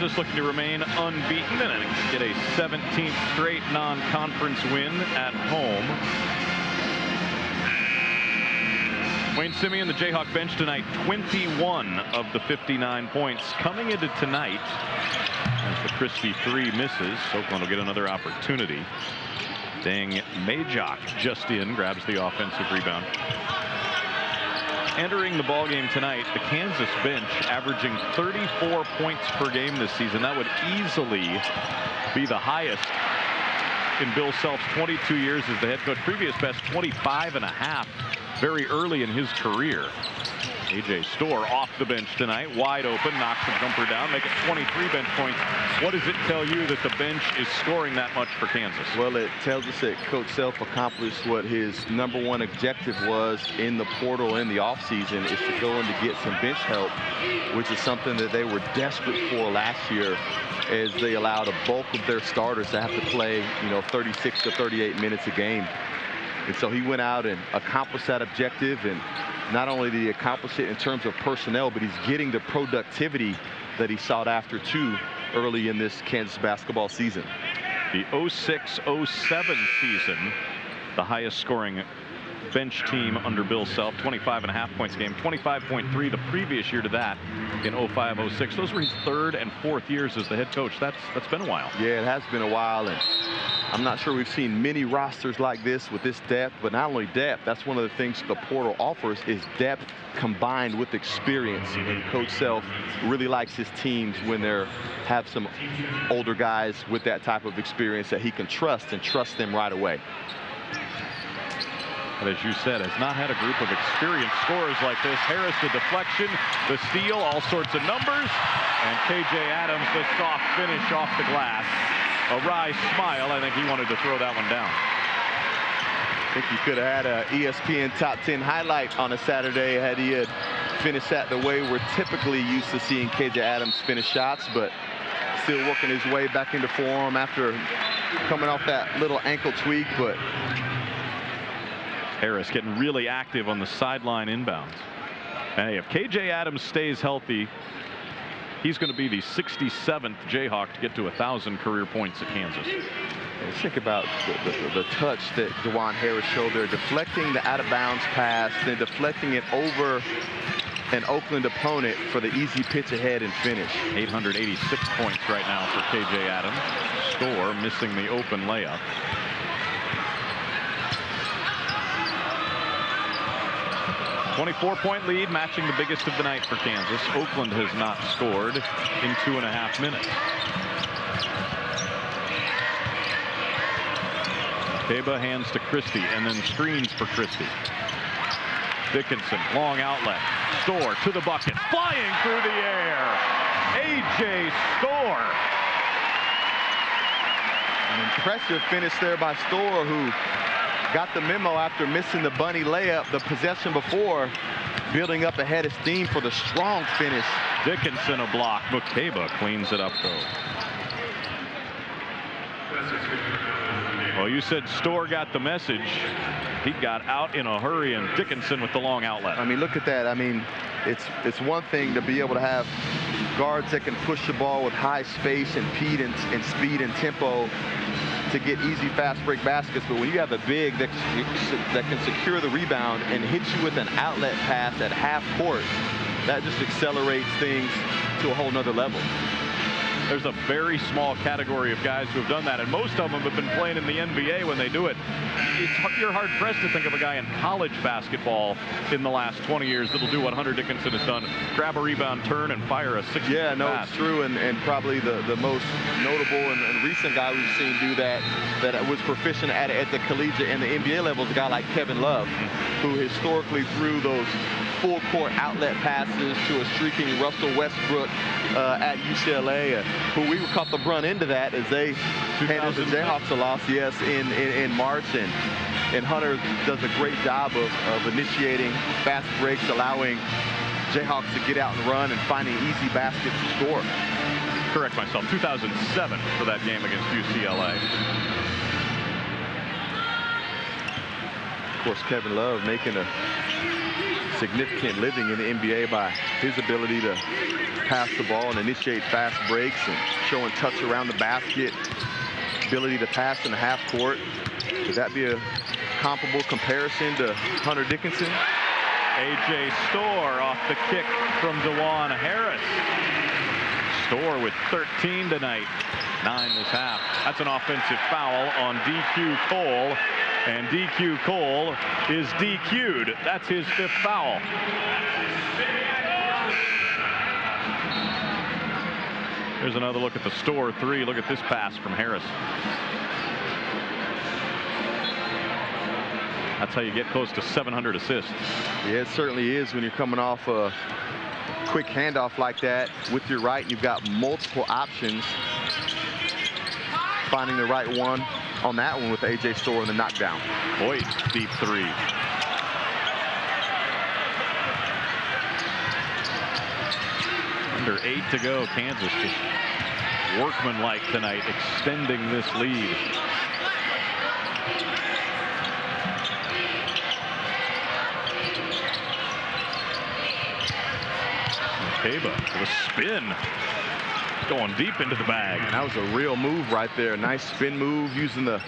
Kansas looking to remain unbeaten and get a 17th straight non-conference win at home. Wayne Simeon, the Jayhawk bench tonight, 21 of the 59 points. Coming into tonight, as the Christie 3 misses, Oakland will get another opportunity. Dang Majok just in, grabs the offensive rebound. Entering the ballgame tonight, the Kansas bench averaging 34 points per game this season. That would easily be the highest in Bill Self's 22 years as the head coach. Previous best 25.5 very early in his career. A.J. Storr off the bench tonight, wide open, knocks the jumper down, make it 23 bench points. What does it tell you that the bench is scoring that much for Kansas? Well, it tells us that Coach Self accomplished what his #1 objective was in the portal in the offseason, is to go in to get some bench help, which is something that they were desperate for last year, as they allowed a bulk of their starters to have to play, 36 to 38 minutes a game. And so he went out and accomplished that objective, and not only did he accomplish it in terms of personnel, but he's getting the productivity that he sought after too early in this Kansas basketball season. The 06-07 season, the highest scoring bench team under Bill Self, 25.5 points a game, 25.3 the previous year to that in 05-06. Those were his 3rd and 4th years as the head coach. That's been a while. Yeah, it has been a while, and I'm not sure we've seen many rosters like this with this depth, but not only depth, that's one of the things the portal offers, is depth combined with experience. And Coach Self really likes his teams when they have some older guys with that type of experience that he can trust, and trust them right away. But as you said, has not had a group of experienced scorers like this. Harris, the deflection, the steal, all sorts of numbers. And K.J. Adams, the soft finish off the glass. A wry smile. I think he wanted to throw that one down. I think he could have had a ESPN Top 10 highlight on a Saturday had he had finished that the way we're typically used to seeing K.J. Adams finish shots, but still working his way back into form after coming off that little ankle tweak. But Harris getting really active on the sideline inbounds. Hey, if K.J. Adams stays healthy, he's going to be the 67th Jayhawk to get to 1,000 career points at Kansas. Let's think about the touch that DeJuan Harris showed there, deflecting the out-of-bounds pass, then deflecting it over an Oakland opponent for the easy pitch ahead and finish. 886 points right now for K.J. Adams. Storr missing the open layup. A 24-point lead, matching the biggest of the night for Kansas. Oakland has not scored in 2.5 minutes. Keba hands to Christie and then screens for Christie. Dickinson, long outlet. Storr to the bucket, flying through the air. A.J. Storr. An impressive finish there by Storr, who got the memo after missing the bunny layup the possession before, building up ahead of steam for the strong finish. Dickinson a block. Mukeba cleans it up though. Well, you said Storr got the message. He got out in a hurry, and Dickinson with the long outlet. I mean, look at that. I mean, it's one thing to be able to have guards that can push the ball with high space and speed and tempo to get easy fast break baskets, but when you have a big that can secure the rebound and hit you with an outlet pass at half court, that just accelerates things to a whole nother level. There's a very small category of guys who have done that, and most of them have been playing in the NBA when they do it. You're hard-pressed to think of a guy in college basketball in the last 20 years that'll do what Hunter Dickinson has done. Grab a rebound, turn, and fire a 60 Yeah, no, pass. It's true, and probably the most notable and recent guy we've seen do that was proficient at the collegiate and the NBA level is a guy like Kevin Love, who historically threw those full-court outlet passes to a streaking Russell Westbrook at UCLA, who we caught the brunt into that as they handed the Jayhawks a loss, yes, in March. And Hunter does a great job of initiating fast breaks, allowing Jayhawks to get out and run and finding easy baskets to score. Correct myself, 2007 for that game against UCLA. course, Kevin Love making a significant living in the NBA by his ability to pass the ball and initiate fast breaks and showing touch around the basket, ability to pass in the half court. Could that be a comparable comparison to Hunter Dickinson? A.J. Storr off the kick from DeJuan Harris. Storr with 13 tonight, 9 this half. That's an offensive foul on DQ Cole, and DQ Cole is DQ'd. That's his 5th foul. Here's another look at the Storr 3. Look at this pass from Harris. That's how you get close to 700 assists. Yeah, it certainly is when you're coming off a quick handoff like that with your right. You've got multiple options. Finding the right one on that one with A.J. Storr and the knockdown. Boyd, deep 3. Under 8 to go. Kansas just workmanlike tonight, extending this lead. Kaba with a spin, going deep into the bag. And that was a real move right there. Nice spin move, using the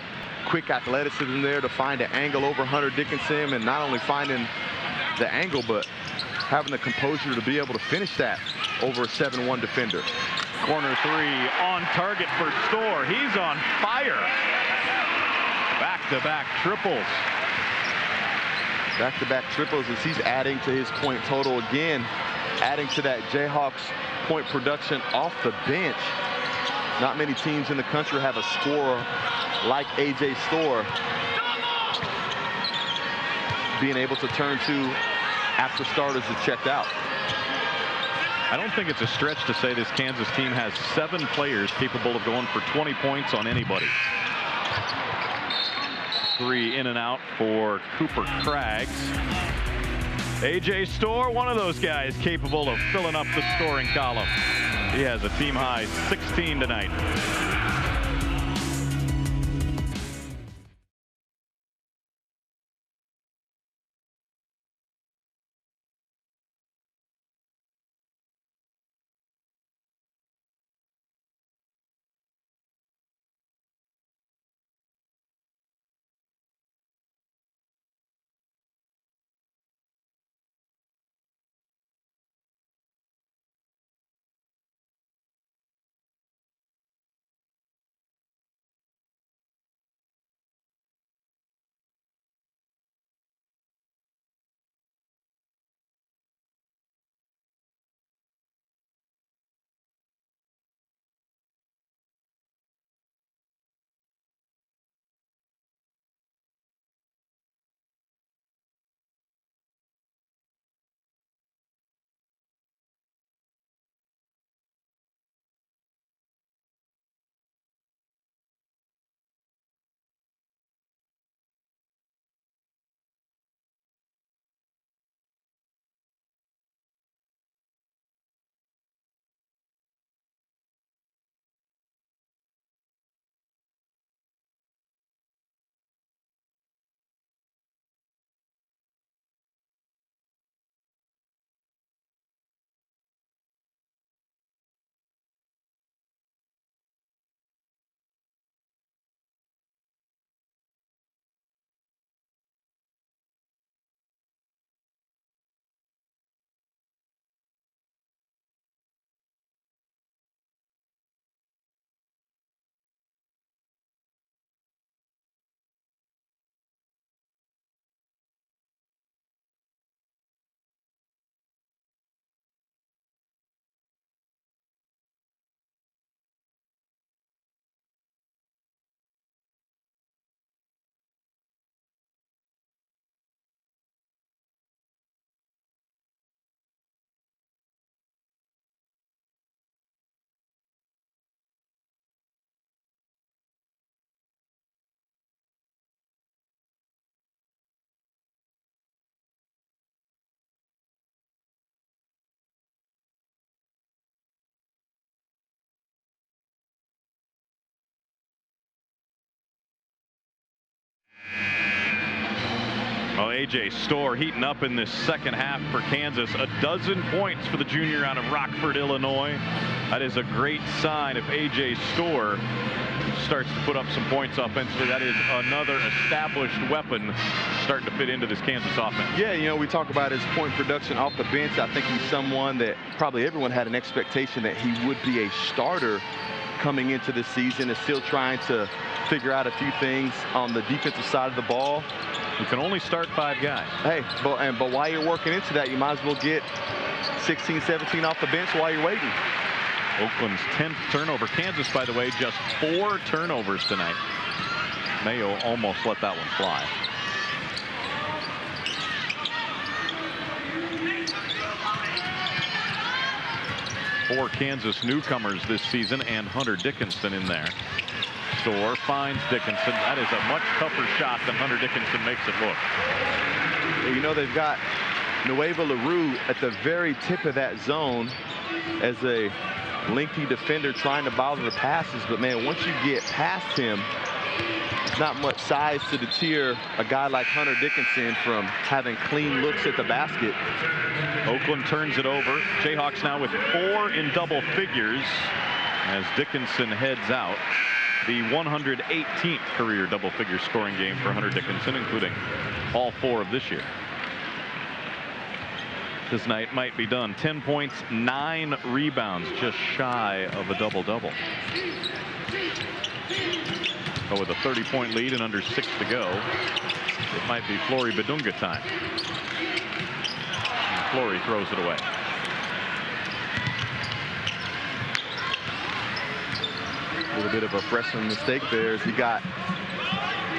quick athleticism there to find an angle over Hunter Dickinson, and not only finding the angle, but having the composure to be able to finish that over a 7-1 defender. Corner 3 on target for Storr. He's on fire. Back-to-back triples. Back-to-back triples as he's adding to his point total again, adding to that Jayhawks point production off the bench. Not many teams in the country have a scorer like A.J. Storr being able to turn to after starters have checked out. I don't think it's a stretch to say this Kansas team has 7 players capable of going for 20 points on anybody. 3 in and out for Cooper Craggs. A.J. Storr, one of those guys capable of filling up the scoring column. He has a team high 16 tonight. A.J. Storr heating up in this second half for Kansas. A dozen points for the junior out of Rockford, Illinois. That is a great sign if A.J. Storr starts to put up some points offensively. That is another established weapon starting to fit into this Kansas offense. Yeah, you know, we talk about his point production off the bench. I think he's someone that probably everyone had an expectation that he would be a starter coming into the season. Is still trying to figure out a few things on the defensive side of the ball. You can only start 5 guys. Hey, but while you're working into that, you might as well get 16, 17 off the bench while you're waiting. Oakland's 10th turnover. Kansas, by the way, just 4 turnovers tonight. Mayo almost let that one fly. Four Kansas newcomers this season, and Hunter Dickinson in there. Storr finds Dickinson. That is a much tougher shot than Hunter Dickinson makes it look. You know, they've got Nueva LaRue at the very tip of that zone as a lengthy defender trying to bother the passes. But, man, once you get past him, there's not much size to deter a guy like Hunter Dickinson from having clean looks at the basket. Oakland turns it over. Jayhawks now with 4 in double figures as Dickinson heads out. The 118th career double-figure scoring game for Hunter Dickinson, including all 4 of this year. This night might be done. 10 points, 9 rebounds, just shy of a double-double. But with a 30-point lead and under 6 to go, it might be Flory Badunga time. And Flory throws it away. A little bit of a freshman mistake there as he got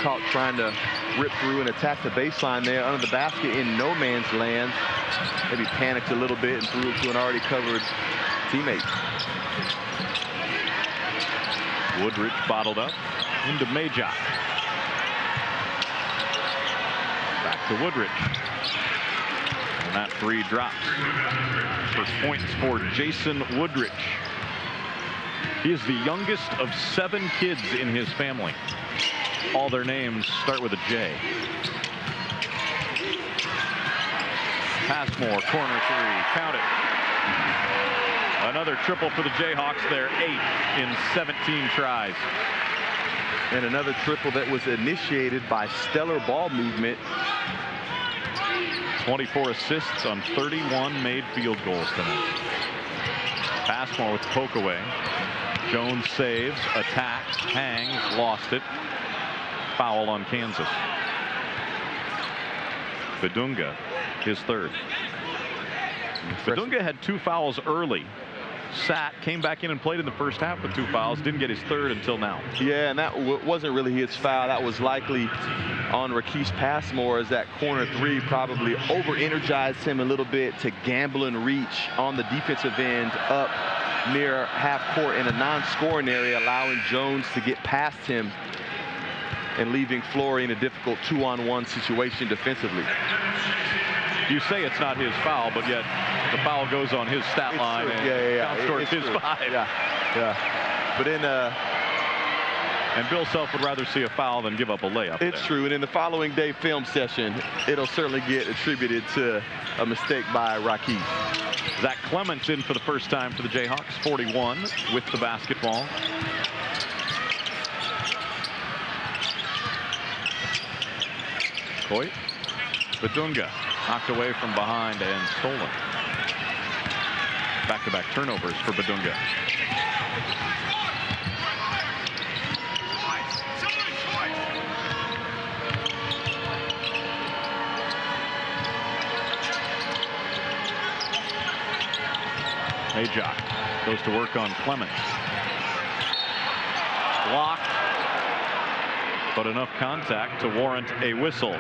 caught trying to rip through and attack the baseline there under the basket in no man's land. Maybe panicked a little bit and threw it to an already covered teammate. Woodridge bottled up into Majok. Back to Woodridge. And that 3 drops. First points for Jason Woodridge. He is the youngest of 7 kids in his family. All their names start with a J. Passmore, corner 3, count it. Another triple for the Jayhawks there, 8 in 17 tries. And another triple that was initiated by stellar ball movement. 24 assists on 31 made field goals tonight. Passmore with the poke away. Jones saves, attacks, hangs, lost it. Foul on Kansas. Badunga, his 3rd. Badunga had 2 fouls early. Sat, came back in and played in the first half with 2 fouls. Didn't get his 3rd until now. Yeah, and that wasn't really his foul. That was likely on Rakeem Passmore, as that corner 3 probably over-energized him a little bit to gamble and reach on the defensive end up near half court in a non-scoring area, allowing Jones to get past him and leaving Flory in a difficult 2-on-1 situation defensively. You say it's not his foul, but yet the foul goes on his stat line and counts towards his 5. Yeah. But in and Bill Self would rather see a foul than give up a layup. It's true, and in the following day film session, it'll certainly get attributed to a mistake by Rakeem. Zach Clements in for the first time for the Jayhawks, 41 with the basketball. Coit, Badunga knocked away from behind and stolen. Back-to-back turnovers for Badunga. Majok goes to work on Clements. Blocked, but enough contact to warrant a whistle.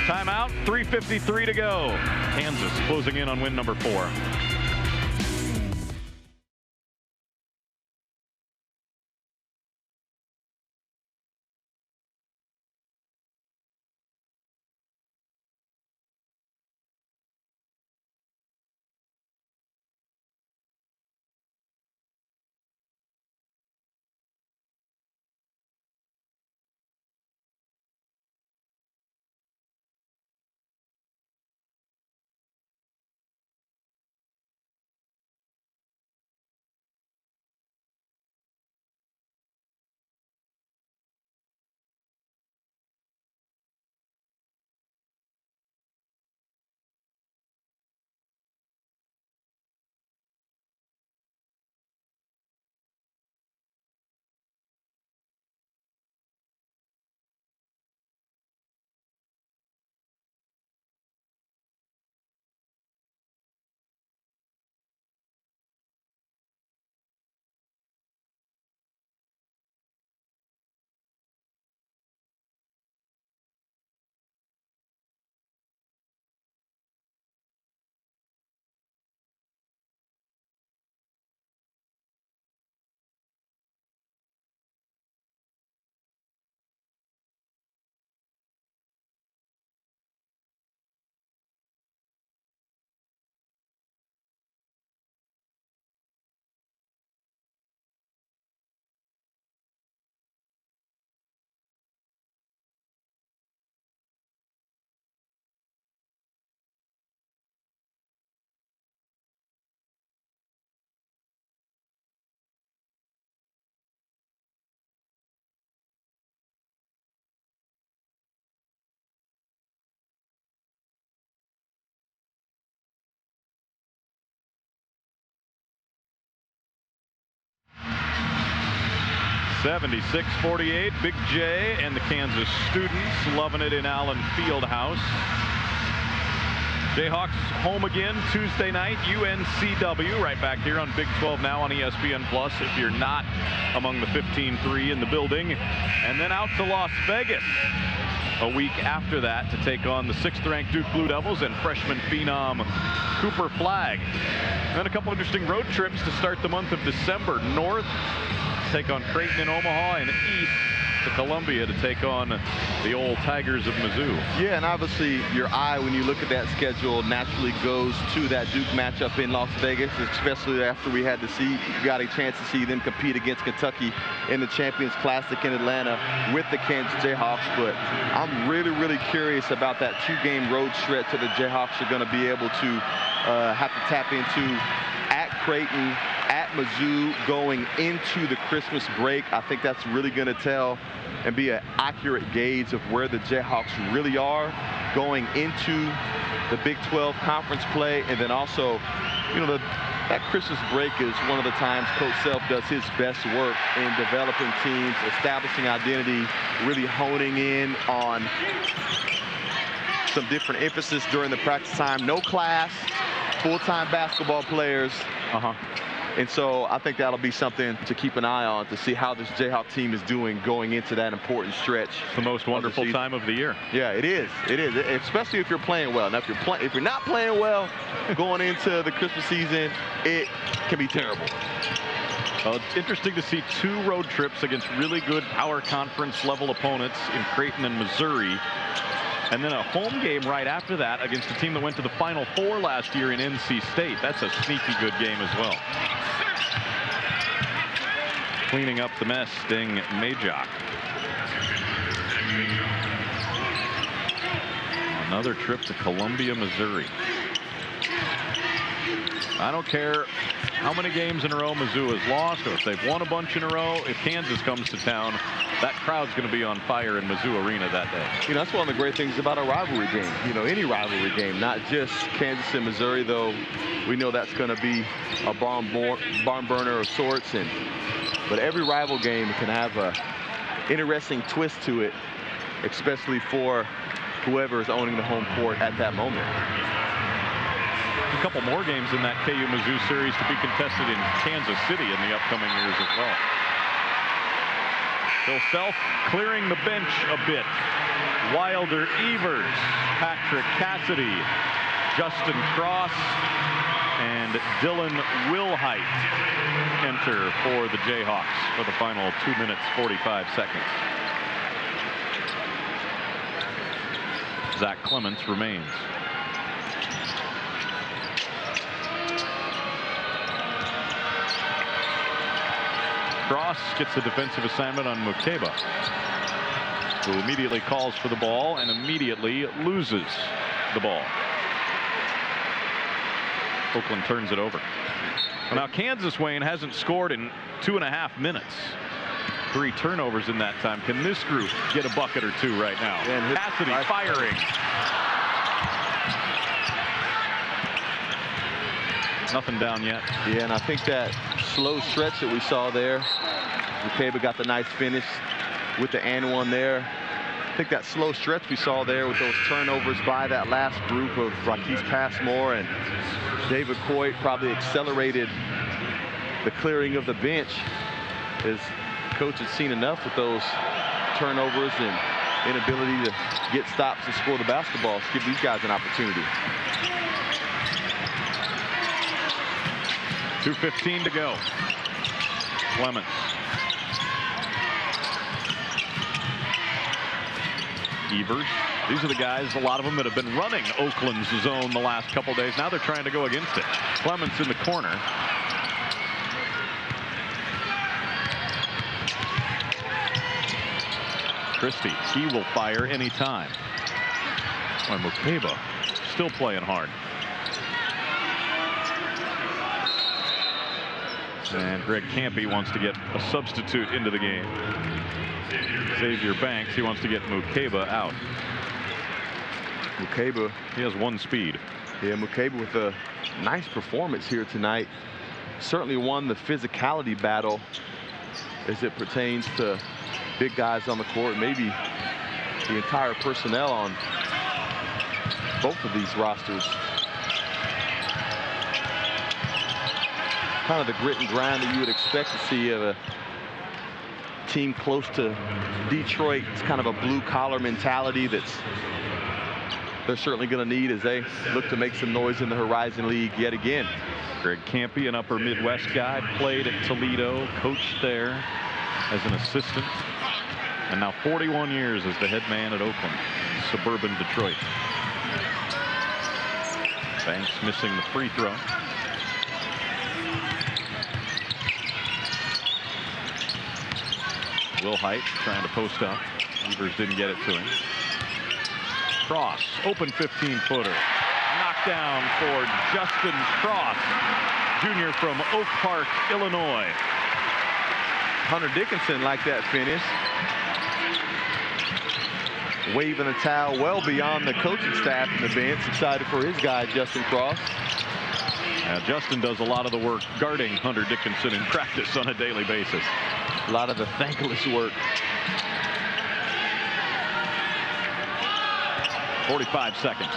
Timeout, 3:53 to go. Kansas closing in on win number 4. 76-48. Big J and the Kansas students loving it in Allen Fieldhouse. Jayhawks home again Tuesday night, UNCW, right back here on Big 12 Now on ESPN Plus if you're not among the 15-3 in the building. And then out to Las Vegas a week after that to take on the 6th-ranked Duke Blue Devils and freshman phenom Cooper Flagg. And then a couple interesting road trips to start the month of December. North, take on Creighton in Omaha, and east to Columbia to take on the old Tigers of Mizzou. Yeah, and obviously your eye, when you look at that schedule, naturally goes to that Duke matchup in Las Vegas, especially after we got a chance to see them compete against Kentucky in the Champions Classic in Atlanta with the Kansas Jayhawks. But I'm really curious about that 2-game road stretch that the Jayhawks are going to be able to have to tap into at Creighton, at Mizzou, going into the Christmas break. I think that's really going to tell and be an accurate gauge of where the Jayhawks really are going into the Big 12 conference play. And then also, you know, that Christmas break is one of the times Coach Self does his best work in developing teams, establishing identity, really honing in on some different emphasis during the practice time. No class, full-time basketball players. And so I think that'll be something to keep an eye on to see how this Jayhawk team is doing going into that important stretch. It's the most wonderful time of the year. Yeah, it is. It is, especially if you're playing well. Now, if you're not playing well going into the Christmas season, it can be terrible. Well, it's interesting to see 2 road trips against really good power conference level opponents in Creighton and Missouri. And then a home game right after that against a team that went to the Final Four last year in NC State. That's a sneaky good game as well. Cleaning up the mess, Sting Majok. Another trip to Columbia, Missouri. I don't care how many games in a row Mizzou has lost, or if they've won a bunch in a row. If Kansas comes to town, that crowd's going to be on fire in Mizzou Arena that day. You know, that's one of the great things about a rivalry game. You know, any rivalry game, not just Kansas and Missouri, though we know that's going to be a barn burner of sorts. But every rival game can have a interesting twist to it, especially for whoever is owning the home court at that moment. A couple more games in that KU-Mizzou series to be contested in Kansas City in the upcoming years as well. Phil Self clearing the bench a bit. Wilder Evers, Patrick Cassidy, Justin Cross, and Dylan Wilhite enter for the Jayhawks for the final 2 minutes 45 seconds. Zach Clements remains. Cross gets the defensive assignment on Mukeba, who immediately calls for the ball and immediately loses the ball. Oakland turns it over. Well, now Kansas, Wayne, hasn't scored in 2.5 minutes. 3 turnovers in that time. Can this group get a bucket or 2 right now? Cassidy firing. Nothing down yet. Yeah, and I think that slow stretch that we saw there, Mukeba got the nice finish with the and one there. I think that slow stretch we saw there with those turnovers by that last group of Rakis Passmore and David Coit probably accelerated the clearing of the bench, as coach has seen enough with those turnovers and inability to get stops and score the basketball. Let's give these guys an opportunity. 2:15 to go. Clements. Evers. These are the guys, a lot of them that have been running Oakland's zone the last couple days. Now they're trying to go against it. Clements in the corner. Christie, he will fire anytime. Or Mukeba still playing hard. And Greg Campy wants to get a substitute into the game. Xavier Banks, he wants to get Mukeba out. Mukeba, he has 1 speed. Yeah, Mukeba with a nice performance here tonight. Certainly won the physicality battle as it pertains to big guys on the court, maybe the entire personnel on both of these rosters. Kind of the grit and grind that you would expect to see of a team close to Detroit. It's kind of a blue-collar mentality that's they're certainly going to need as they look to make some noise in the Horizon League yet again. Greg Campy, an upper Midwest guy, played at Toledo, coached there as an assistant, and now 41 years as the head man at Oakland, suburban Detroit. Banks missing the free throw. Will Height trying to post up. Evers didn't get it to him. Cross, open 15-footer. Knockdown for Justin Cross, junior from Oak Park, Illinois. Hunter Dickinson liked that finish. Waving a towel well beyond the coaching staff and the bench. Excited for his guy, Justin Cross. Justin does a lot of the work guarding Hunter Dickinson in practice on a daily basis. A lot of the thankless work. 45 seconds.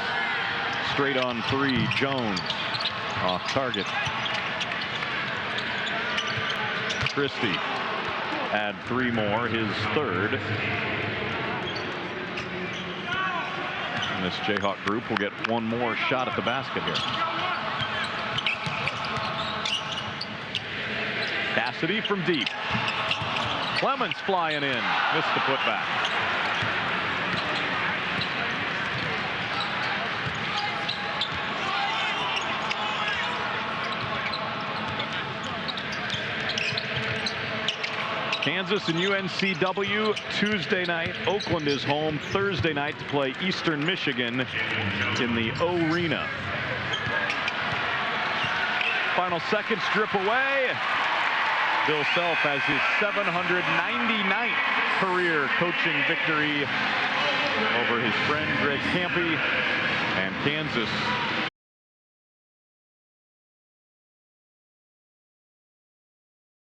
Straight on three, Jones off target. Christie add three more, his third. And this Jayhawk group will get one more shot at the basket here. Cassidy from deep. Clements flying in, missed the putback. Kansas and UNCW Tuesday night. Oakland is home Thursday night to play Eastern Michigan in the O-Arena. Final seconds drip away. Bill Self has his 799th career coaching victory over his friend Greg Campy, and Kansas